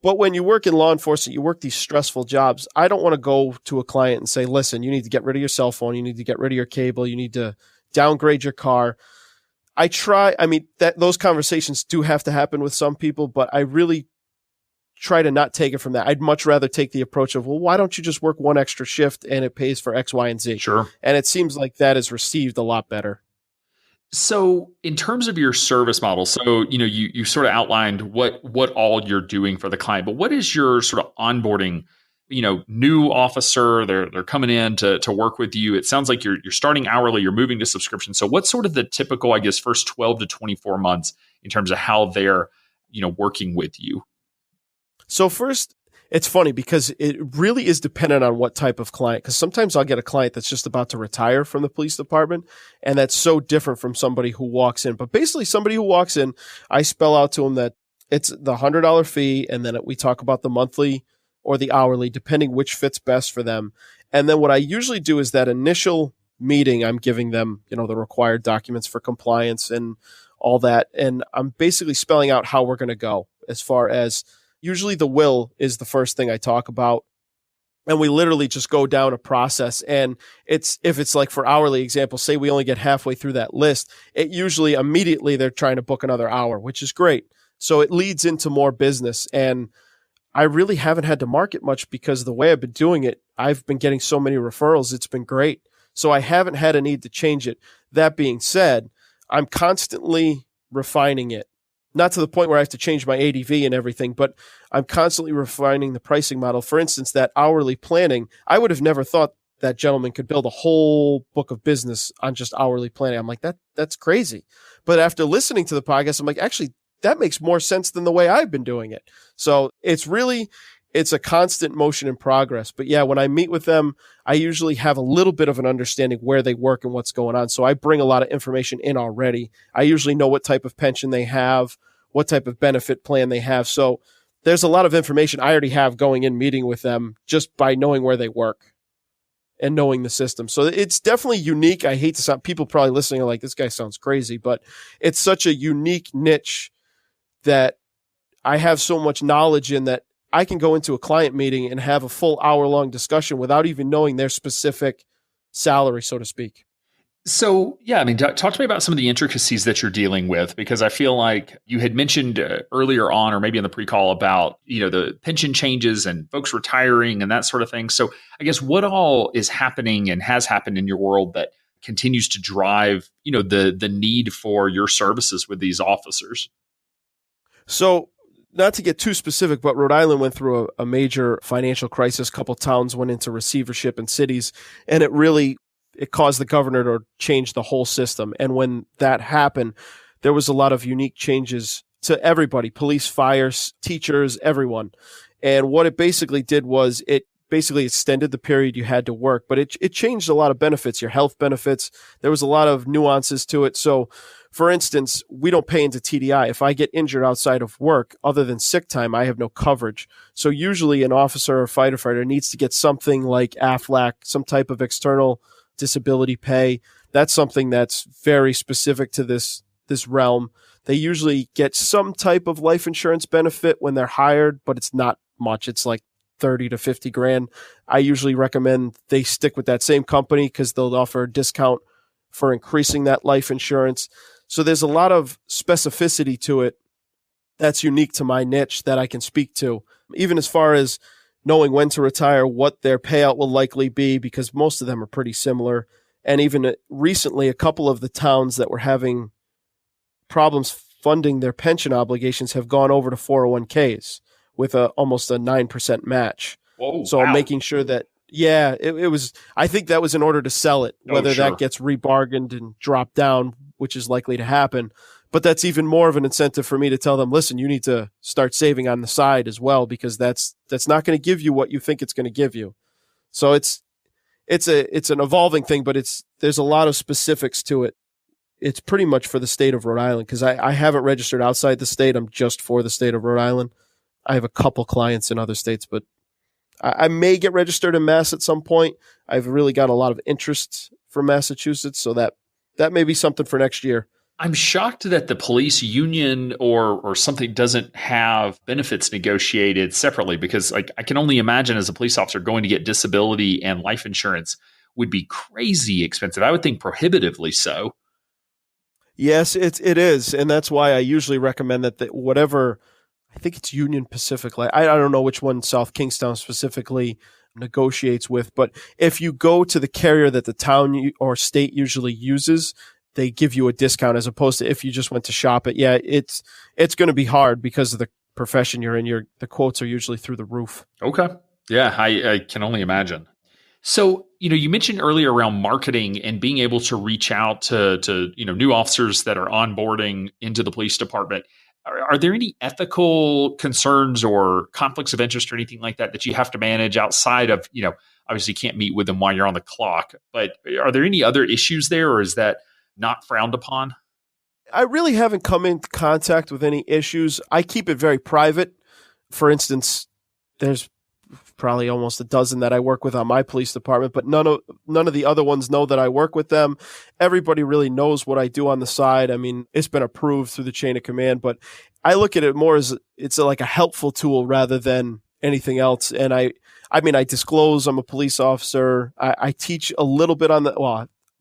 But when you work in law enforcement, you work these stressful jobs. I don't want to go to a client and say, listen, you need to get rid of your cell phone. You need to get rid of your cable. You need to downgrade your car. Those conversations do have to happen with some people, but I really try to not take it from that. I'd much rather take the approach of, well, why don't you just work one extra shift and it pays for X, Y, and Z? Sure. And it seems like that is received a lot better. So in terms of your service model, so, you sort of outlined what all you're doing for the client, but what is your sort of onboarding, new officer, they're coming in to work with you. It sounds like you're starting hourly, you're moving to subscription. So what's sort of the typical, I guess, first 12 to 24 months in terms of how they're, working with you? So first, it's funny because it really is dependent on what type of client, because sometimes I'll get a client that's just about to retire from the police department, and that's so different from somebody who walks in. But basically, somebody who walks in, I spell out to them that it's the $100 fee, and then we talk about the monthly or the hourly, depending which fits best for them. And then what I usually do is that initial meeting, I'm giving them, the required documents for compliance and all that. And I'm basically spelling out how we're going to go as far as usually the will is the first thing I talk about. And we literally just go down a process. And if it's like for hourly example, say we only get halfway through that list, it usually immediately they're trying to book another hour, which is great. So it leads into more business. And I really haven't had to market much because of the way I've been doing it. I've been getting so many referrals. It's been great. So I haven't had a need to change it. That being said, I'm constantly refining it. Not to the point where I have to change my ADV and everything, but I'm constantly refining the pricing model. For instance, that hourly planning, I would have never thought that gentleman could build a whole book of business on just hourly planning. I'm like, that's crazy. But after listening to the podcast, I'm like, actually, that makes more sense than the way I've been doing it. So it's a constant motion in progress. But yeah, when I meet with them, I usually have a little bit of an understanding where they work and what's going on. So I bring a lot of information in already. I usually know what type of pension they have, what type of benefit plan they have. So there's a lot of information I already have going in meeting with them just by knowing where they work and knowing the system. So it's definitely unique. I hate to sound, people probably listening are like, this guy sounds crazy, but it's such a unique niche that I have so much knowledge in that I can go into a client meeting and have a full hour-long discussion without even knowing their specific salary, so to speak. So, yeah, I mean, talk to me about some of the intricacies that you're dealing with, because I feel like you had mentioned earlier on, or maybe in the pre-call about, the pension changes and folks retiring and that sort of thing. So I guess what all is happening and has happened in your world that continues to drive, the need for your services with these officers? So not to get too specific, but Rhode Island went through a major financial crisis. A couple towns went into receivership in cities, and it caused the governor to change the whole system. And when that happened, there was a lot of unique changes to everybody, police, fires, teachers, everyone. And what it basically did was it basically extended the period you had to work, but it changed a lot of benefits, your health benefits. There was a lot of nuances to it. So for instance, we don't pay into TDI. If I get injured outside of work, other than sick time, I have no coverage. So usually an officer or firefighter needs to get something like AFLAC, some type of external disability pay. That's something that's very specific to this realm. They usually get some type of life insurance benefit when they're hired, but it's not much. It's like 30 to 50 grand. I usually recommend they stick with that same company because they'll offer a discount for increasing that life insurance. So there's a lot of specificity to it that's unique to my niche that I can speak to, even as far as knowing when to retire, what their payout will likely be, because most of them are pretty similar. And even recently, a couple of the towns that were having problems funding their pension obligations have gone over to 401ks with almost a 9% match. Whoa, so wow. I'm making sure that, it was, I think that was in order to sell it, whether sure. that gets rebargained and dropped down, which is likely to happen. But that's even more of an incentive for me to tell them, listen, you need to start saving on the side as well, because that's not going to give you what you think it's going to give you. So it's an evolving thing, but there's a lot of specifics to it. It's pretty much for the state of Rhode Island, because I haven't registered outside the state. I'm just for the state of Rhode Island. I have a couple clients in other states, but I may get registered in Mass at some point. I've really got a lot of interest for Massachusetts, so that may be something for next year. I'm shocked that the police union or something doesn't have benefits negotiated separately, because I can only imagine as a police officer going to get disability and life insurance would be crazy expensive. I would think prohibitively so. Yes, it is. And that's why I usually recommend that whatever, I think it's Union Pacific. I don't know which one South Kingstown specifically negotiates with, but if you go to the carrier that the town or state usually uses, they give you a discount, as opposed to if you just went to shop it. Yeah, it's going to be hard because of the profession you're in. The quotes are usually through the roof. Okay. Yeah, I can only imagine. So, you mentioned earlier around marketing and being able to reach out to new officers that are onboarding into the police department. Are there any ethical concerns or conflicts of interest or anything like that you have to manage outside of, obviously you can't meet with them while you're on the clock, but are there any other issues there, or is that not frowned upon? I really haven't come into contact with any issues. I keep it very private. For instance, there's probably almost a dozen that I work with on my police department, but none of the other ones know that I work with them. Everybody really knows what I do on the side. I mean, it's been approved through the chain of command, but I look at it more as it's like a helpful tool rather than anything else. And I disclose I'm a police officer. I teach a little bit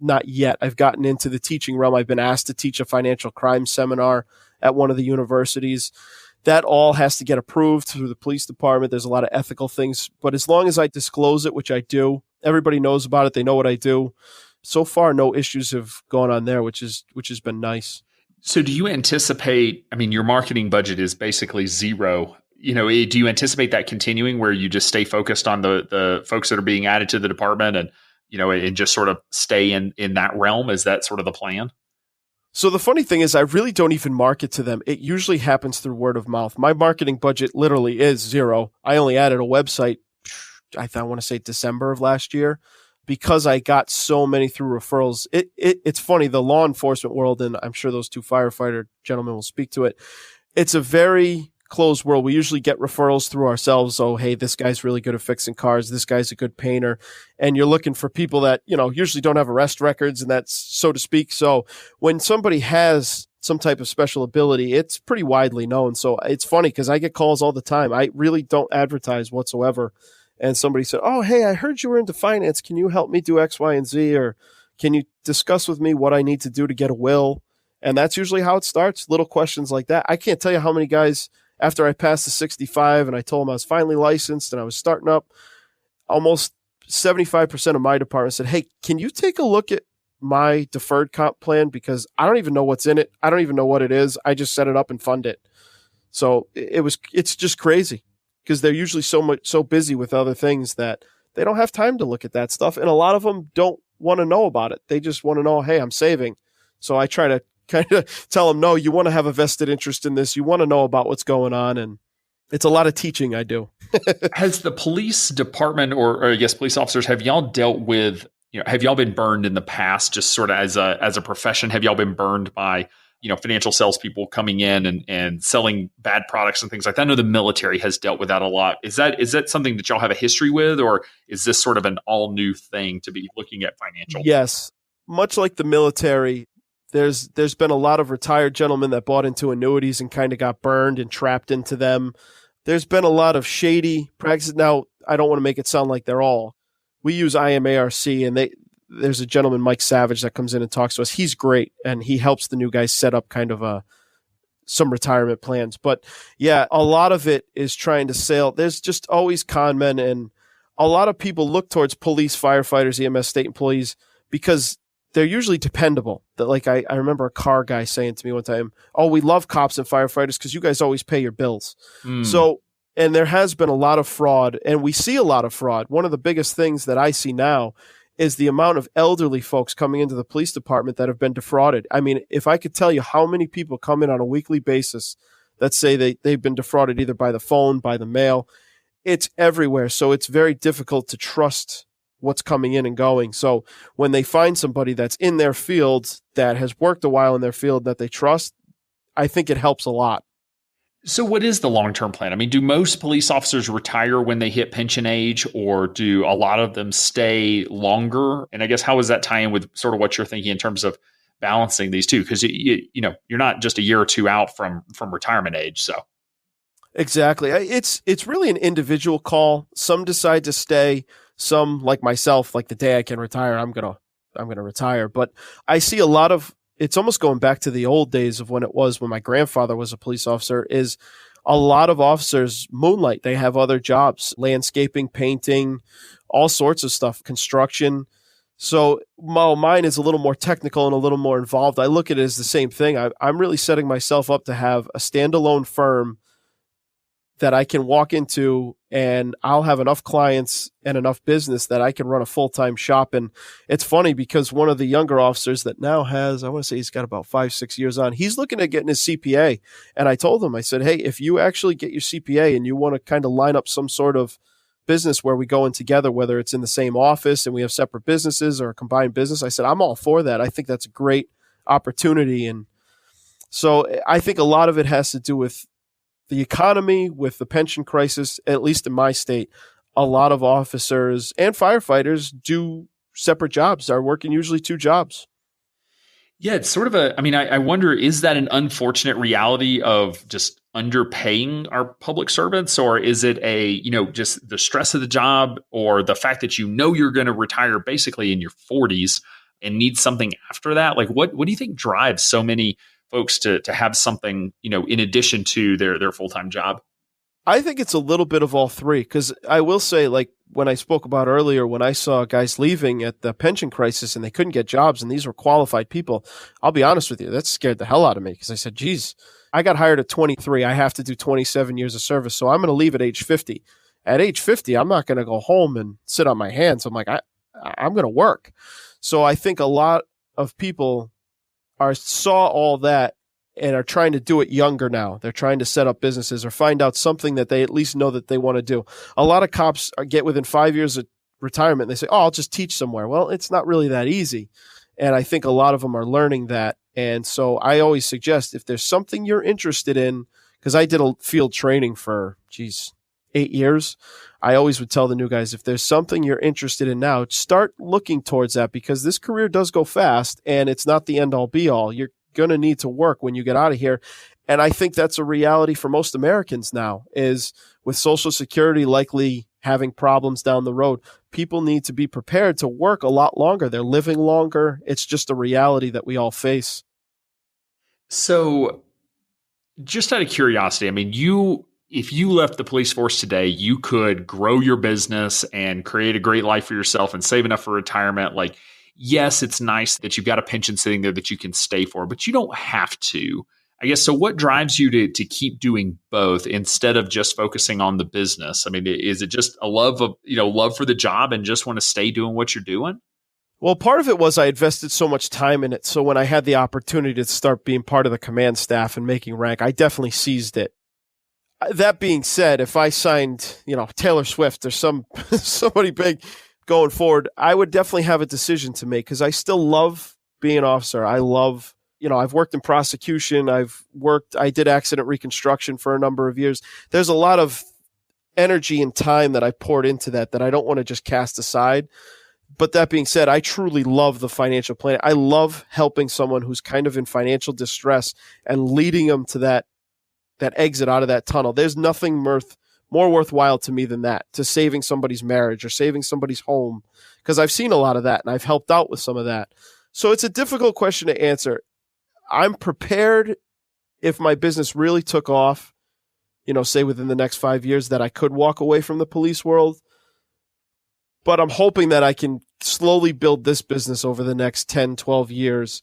not yet. I've gotten into the teaching realm. I've been asked to teach a financial crime seminar at one of the universities. That all has to get approved through the police department. There's a lot of ethical things, but as long as I disclose it, which I do, everybody knows about it. They know what I do. So far, no issues have gone on there, which has been nice. So do you anticipate, your marketing budget is basically zero. Do you anticipate that continuing, where you just stay focused on the folks that are being added to the department and just sort of stay in that realm? Is that sort of the plan? So the funny thing is I really don't even market to them. It usually happens through word of mouth. My marketing budget literally is zero. I only added a website, I want to say December of last year, because I got so many through referrals. It's funny, the law enforcement world, and I'm sure those two firefighter gentlemen will speak to it. It's a very closed world. We usually get referrals through ourselves. Oh, hey, this guy's really good at fixing cars. This guy's a good painter. And you're looking for people that, usually don't have arrest records, and that's so to speak. So when somebody has some type of special ability, it's pretty widely known. So it's funny because I get calls all the time. I really don't advertise whatsoever. And somebody said, oh, hey, I heard you were into finance. Can you help me do X, Y, and Z? Or can you discuss with me what I need to do to get a will? And that's usually how it starts. Little questions like that. I can't tell you how many guys, after I passed the 65 and I told them I was finally licensed and I was starting up, almost 75% of my department said, hey, can you take a look at my deferred comp plan? Because I don't even know what's in it. I don't even know what it is. I just set it up and fund it. So it's just crazy because they're usually so busy with other things that they don't have time to look at that stuff. And a lot of them don't want to know about it. They just want to know, hey, I'm saving. So I try to kind of tell them, no, you want to have a vested interest in this. You want to know about what's going on. And it's a lot of teaching I do. Has the police department or I guess police officers, have y'all dealt with, have y'all been burned in the past, just sort of as a profession? Have y'all been burned by, financial salespeople coming in and selling bad products and things like that? I know the military has dealt with that a lot. Is that something that y'all have a history with, or is this sort of an all new thing to be looking at financial? Yes. Much like the military, there's been a lot of retired gentlemen that bought into annuities and kind of got burned and trapped into them. There's been a lot of shady practices. Now, I don't want to make it sound like they're all. We use IMARC, and there's a gentleman, Mike Savage, that comes in and talks to us. He's great, and he helps the new guys set up kind of some retirement plans. But yeah, a lot of it is trying to sell. There's just always con men, and a lot of people look towards police, firefighters, EMS, state employees because they're usually dependable. That like I remember a car guy saying to me one time, "Oh, we love cops and firefighters because you guys always pay your bills." So, and there has been a lot of fraud, and we see a lot of fraud. One of the biggest things that I see now is the amount of elderly folks coming into the police department that have been defrauded. I mean, if I could tell you how many people come in on a weekly basis that say they've been defrauded either by the phone, by the mail, it's everywhere. So it's very difficult to trust what's coming in and going. So when they find somebody that's in their field that has worked a while in their field that they trust, I think it helps a lot. So what is the long-term plan? I mean, do most police officers retire when they hit pension age, or do a lot of them stay longer? And I guess how does that tie in with sort of what you're thinking in terms of balancing these two? Because you're not just a year or two out from retirement age. So exactly, it's really an individual call. Some decide to stay. Some, like myself, like the day I can retire, I'm gonna retire. But I see a lot of. It's almost going back to the old days of when it was when my grandfather was a police officer, is a lot of officers moonlight. They have other jobs, landscaping, painting, all sorts of stuff, construction. So while mine is a little more technical and a little more involved, I look at it as the same thing. I'm really setting myself up to have a standalone firm that I can walk into, and I'll have enough clients and enough business that I can run a full-time shop. And it's funny because one of the younger officers that now has, I want to say he's got about 5-6 years on, he's looking at getting his CPA. And I told him, I said, hey, if you actually get your CPA and you want to kind of line up some sort of business where we go in together, whether it's in the same office and we have separate businesses or a combined business, I said, I'm all for that. I think that's a great opportunity. And so I think a lot of it has to do with the economy, with the pension crisis, at least in my state. A lot of officers and firefighters do separate jobs, are working usually 2 jobs. Yeah, it's sort of I wonder, is that an unfortunate reality of just underpaying our public servants, or is it just the stress of the job, or the fact that you're going to retire basically in your 40s and need something after that? Like, what do you think drives so many folks to have something, in addition to their full-time job? I think it's a little bit of all three, because I will say, like when I spoke about earlier, when I saw guys leaving at the pension crisis and they couldn't get jobs and these were qualified people, I'll be honest with you, that scared the hell out of me, because I said, geez, I got hired at 23. I have to do 27 years of service. So I'm going to leave at age 50. At age 50, I'm not going to go home and sit on my hands. I'm like, I'm going to work. So I think a lot of people saw all that and are trying to do it younger now. They're trying to set up businesses or find out something that they at least know that they want to do. A lot of cops get within 5 years of retirement and they say, oh, I'll just teach somewhere. Well, it's not really that easy. And I think a lot of them are learning that. And so I always suggest, if there's something you're interested in, because I did a field training for, 8 years. I always would tell the new guys, if there's something you're interested in now, start looking towards that, because this career does go fast and it's not the end all be all. You're going to need to work when you get out of here. And I think that's a reality for most Americans now, is with Social Security likely having problems down the road, people need to be prepared to work a lot longer. They're living longer. It's just a reality that we all face. So just out of curiosity, I mean, if you left the police force today, you could grow your business and create a great life for yourself and save enough for retirement. Like, yes, it's nice that you've got a pension sitting there that you can stay for, but you don't have to, I guess. So what drives you to keep doing both instead of just focusing on the business? I mean, is it just a love for the job and just want to stay doing what you're doing? Well, part of it was I invested so much time in it. So when I had the opportunity to start being part of the command staff and making rank, I definitely seized it. That being said, if I signed, Taylor Swift or somebody big going forward, I would definitely have a decision to make, because I still love being an officer. I love, I've worked in prosecution. I did accident reconstruction for a number of years. There's a lot of energy and time that I poured into that I don't want to just cast aside. But that being said, I truly love the financial plan. I love helping someone who's kind of in financial distress and leading them to that exit out of that tunnel. There's nothing more worthwhile to me than that, to saving somebody's marriage or saving somebody's home, because I've seen a lot of that and I've helped out with some of that. So it's a difficult question to answer. I'm prepared if my business really took off, say within the next 5 years, that I could walk away from the police world. But I'm hoping that I can slowly build this business over the next 10, 12 years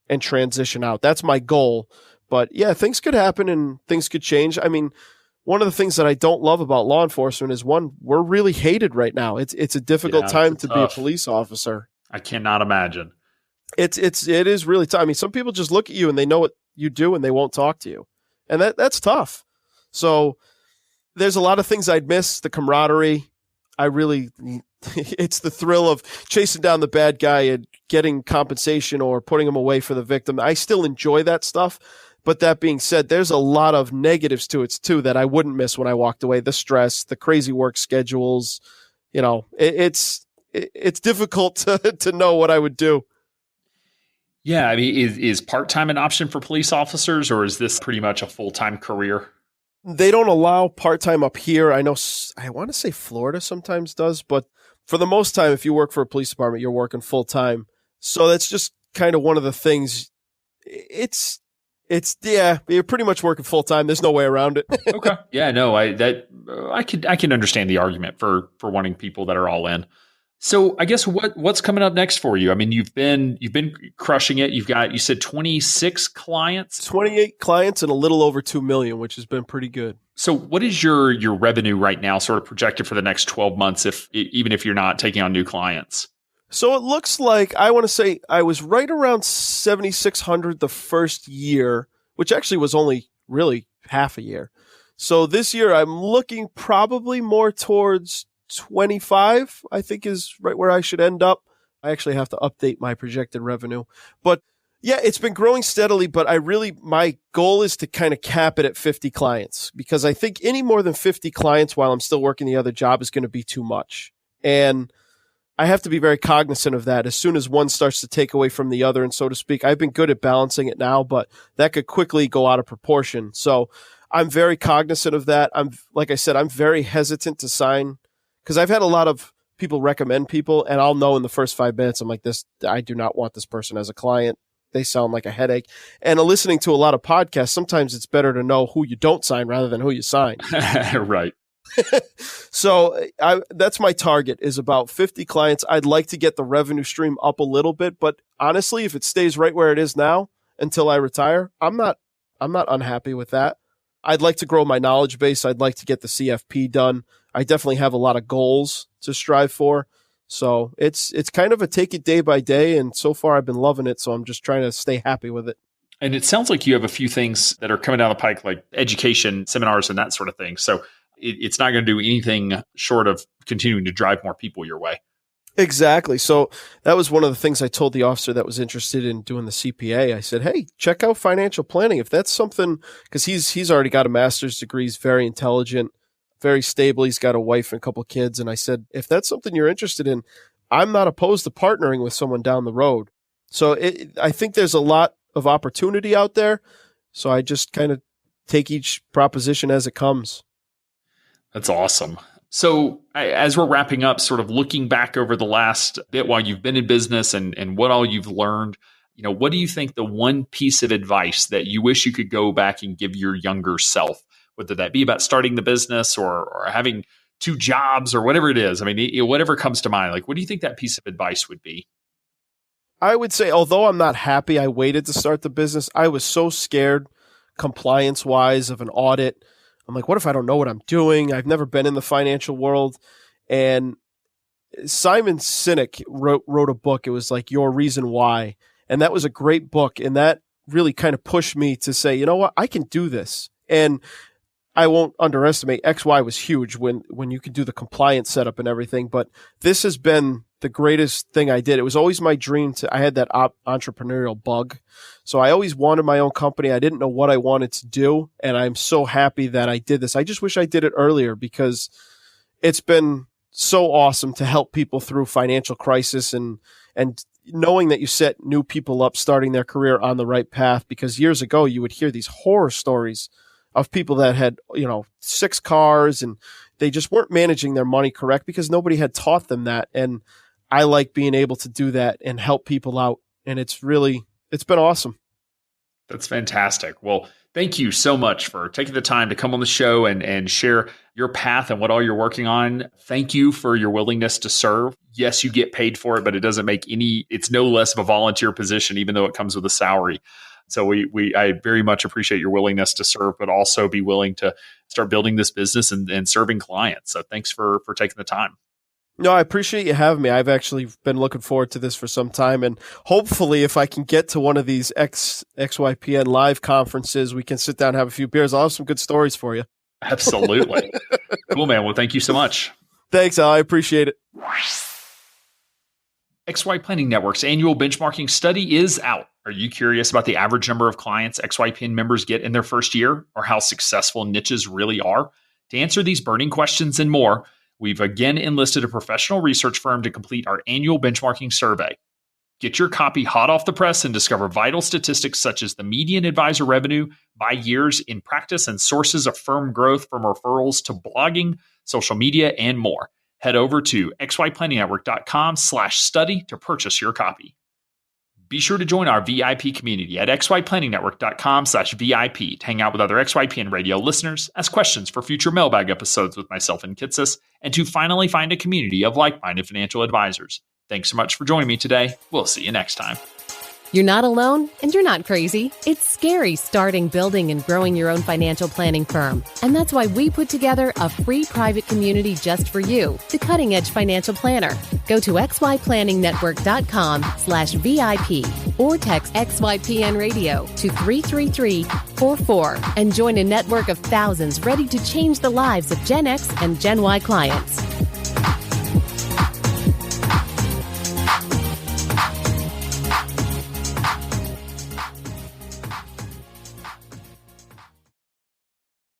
and transition out. That's my goal. But yeah, things could happen and things could change. I mean, one of the things that I don't love about law enforcement is, one, we're really hated right now. It's a difficult time to be a police officer. I cannot imagine. It is really tough. I mean, some people just look at you and they know what you do and they won't talk to you. And that's tough. So there's a lot of things I'd miss. The camaraderie. It's the thrill of chasing down the bad guy and getting compensation or putting him away for the victim. I still enjoy that stuff. But that being said, there's a lot of negatives to it too that I wouldn't miss when I walked away. The stress, the crazy work schedules, it's difficult to know what I would do. Yeah. I mean, is part-time an option for police officers, or is this pretty much a full-time career? They don't allow part-time up here. I know, I want to say Florida sometimes does, but for the most time, if you work for a police department, you're working full-time. So that's just kind of one of the things. You're pretty much working full-time. There's no way around it. Okay. Yeah, no, I can understand the argument for wanting people that are all in. So I guess what's coming up next for you? I mean, you've been crushing it. You said 26 clients, 28 clients, and a little over 2 million, which has been pretty good. So what is your revenue right now, sort of projected for the next 12 months, even if you're not taking on new clients? So it looks like, I want to say I was right around 7,600 the first year, which actually was only really half a year. So this year I'm looking probably more towards 25, I think is right where I should end up. I actually have to update my projected revenue. But yeah, it's been growing steadily, but my goal is to kind of cap it at 50 clients, because I think any more than 50 clients while I'm still working the other job is going to be too much. And I have to be very cognizant of that. As soon as one starts to take away from the other, and so to speak, I've been good at balancing it now, but that could quickly go out of proportion. So I'm very cognizant of that. Like I said, I'm very hesitant to sign, because I've had a lot of people recommend people, and I'll know in the first 5 minutes, I'm like, I do not want this person as a client. They sound like a headache. And listening to a lot of podcasts, sometimes it's better to know who you don't sign rather than who you sign. Right. So that's my target, is about 50 clients. I'd like to get the revenue stream up a little bit, but honestly, if it stays right where it is now until I retire, I'm not unhappy with that. I'd like to grow my knowledge base. I'd like to get the CFP done. I definitely have a lot of goals to strive for. So it's kind of a take it day by day, and so far I've been loving it, so I'm just trying to stay happy with it. And it sounds like you have a few things that are coming down the pike, like education, seminars, and that sort of thing. So it's not going to do anything short of continuing to drive more people your way. Exactly. So that was one of the things I told the officer that was interested in doing the CPA. I said, hey, check out financial planning. If that's something, because he's already got a master's degree, he's very intelligent, very stable. He's got a wife and a couple of kids. And I said, if that's something you're interested in, I'm not opposed to partnering with someone down the road. So I think there's a lot of opportunity out there. So I just kind of take each proposition as it comes. That's awesome. So as we're wrapping up, sort of looking back over the last bit while you've been in business and what all you've learned, what do you think the one piece of advice that you wish you could go back and give your younger self, whether that be about starting the business or having 2 jobs or whatever it is? I mean, whatever comes to mind, like, what do you think that piece of advice would be? I would say, although I'm not happy I waited to start the business, I was so scared compliance-wise of an audit. I'm like, what if I don't know what I'm doing? I've never been in the financial world. And Simon Sinek wrote a book. It was like Your Reason Why. And that was a great book. And that really kind of pushed me to say, you know what, I can do this. And I won't underestimate, XY was huge when you can do the compliance setup and everything. But this has been the greatest thing I did. It was always my dream I had that entrepreneurial bug. So I always wanted my own company. I didn't know what I wanted to do. And I'm so happy that I did this. I just wish I did it earlier, because it's been so awesome to help people through financial crisis and knowing that you set new people up starting their career on the right path. Because years ago, you would hear these horror stories of people that had, 6 cars and they just weren't managing their money correct because nobody had taught them that. And I like being able to do that and help people out. And it's been awesome. That's fantastic. Well, thank you so much for taking the time to come on the show and share your path and what all you're working on. Thank you for your willingness to serve. Yes, you get paid for it, but it doesn't it's no less of a volunteer position, even though it comes with a salary. So I very much appreciate your willingness to serve, but also be willing to start building this business and serving clients. So thanks for taking the time. No, I appreciate you having me. I've actually been looking forward to this for some time. And hopefully, if I can get to one of these XYPN live conferences, we can sit down and have a few beers. I'll have some good stories for you. Absolutely. Cool, man. Well, thank you so much. Thanks, Al. I appreciate it. XY Planning Network's annual benchmarking study is out. Are you curious about the average number of clients XYPN members get in their first year, or how successful niches really are? To answer these burning questions and more, we've again enlisted a professional research firm to complete our annual benchmarking survey. Get your copy hot off the press and discover vital statistics such as the median advisor revenue by years in practice and sources of firm growth from referrals to blogging, social media, and more. Head over to xyplanningnetwork.com/study to purchase your copy. Be sure to join our VIP community at xyplanningnetwork.com/VIP to hang out with other XYPN radio listeners, ask questions for future mailbag episodes with myself and Kitsis, and to finally find a community of like-minded financial advisors. Thanks so much for joining me today. We'll see you next time. You're not alone, and you're not crazy. It's scary starting, building, and growing your own financial planning firm. And that's why we put together a free private community just for you, the Cutting Edge Financial Planner. Go to xyplanningnetwork.com/VIP or text XYPN Radio to 33344 and join a network of thousands ready to change the lives of Gen X and Gen Y clients.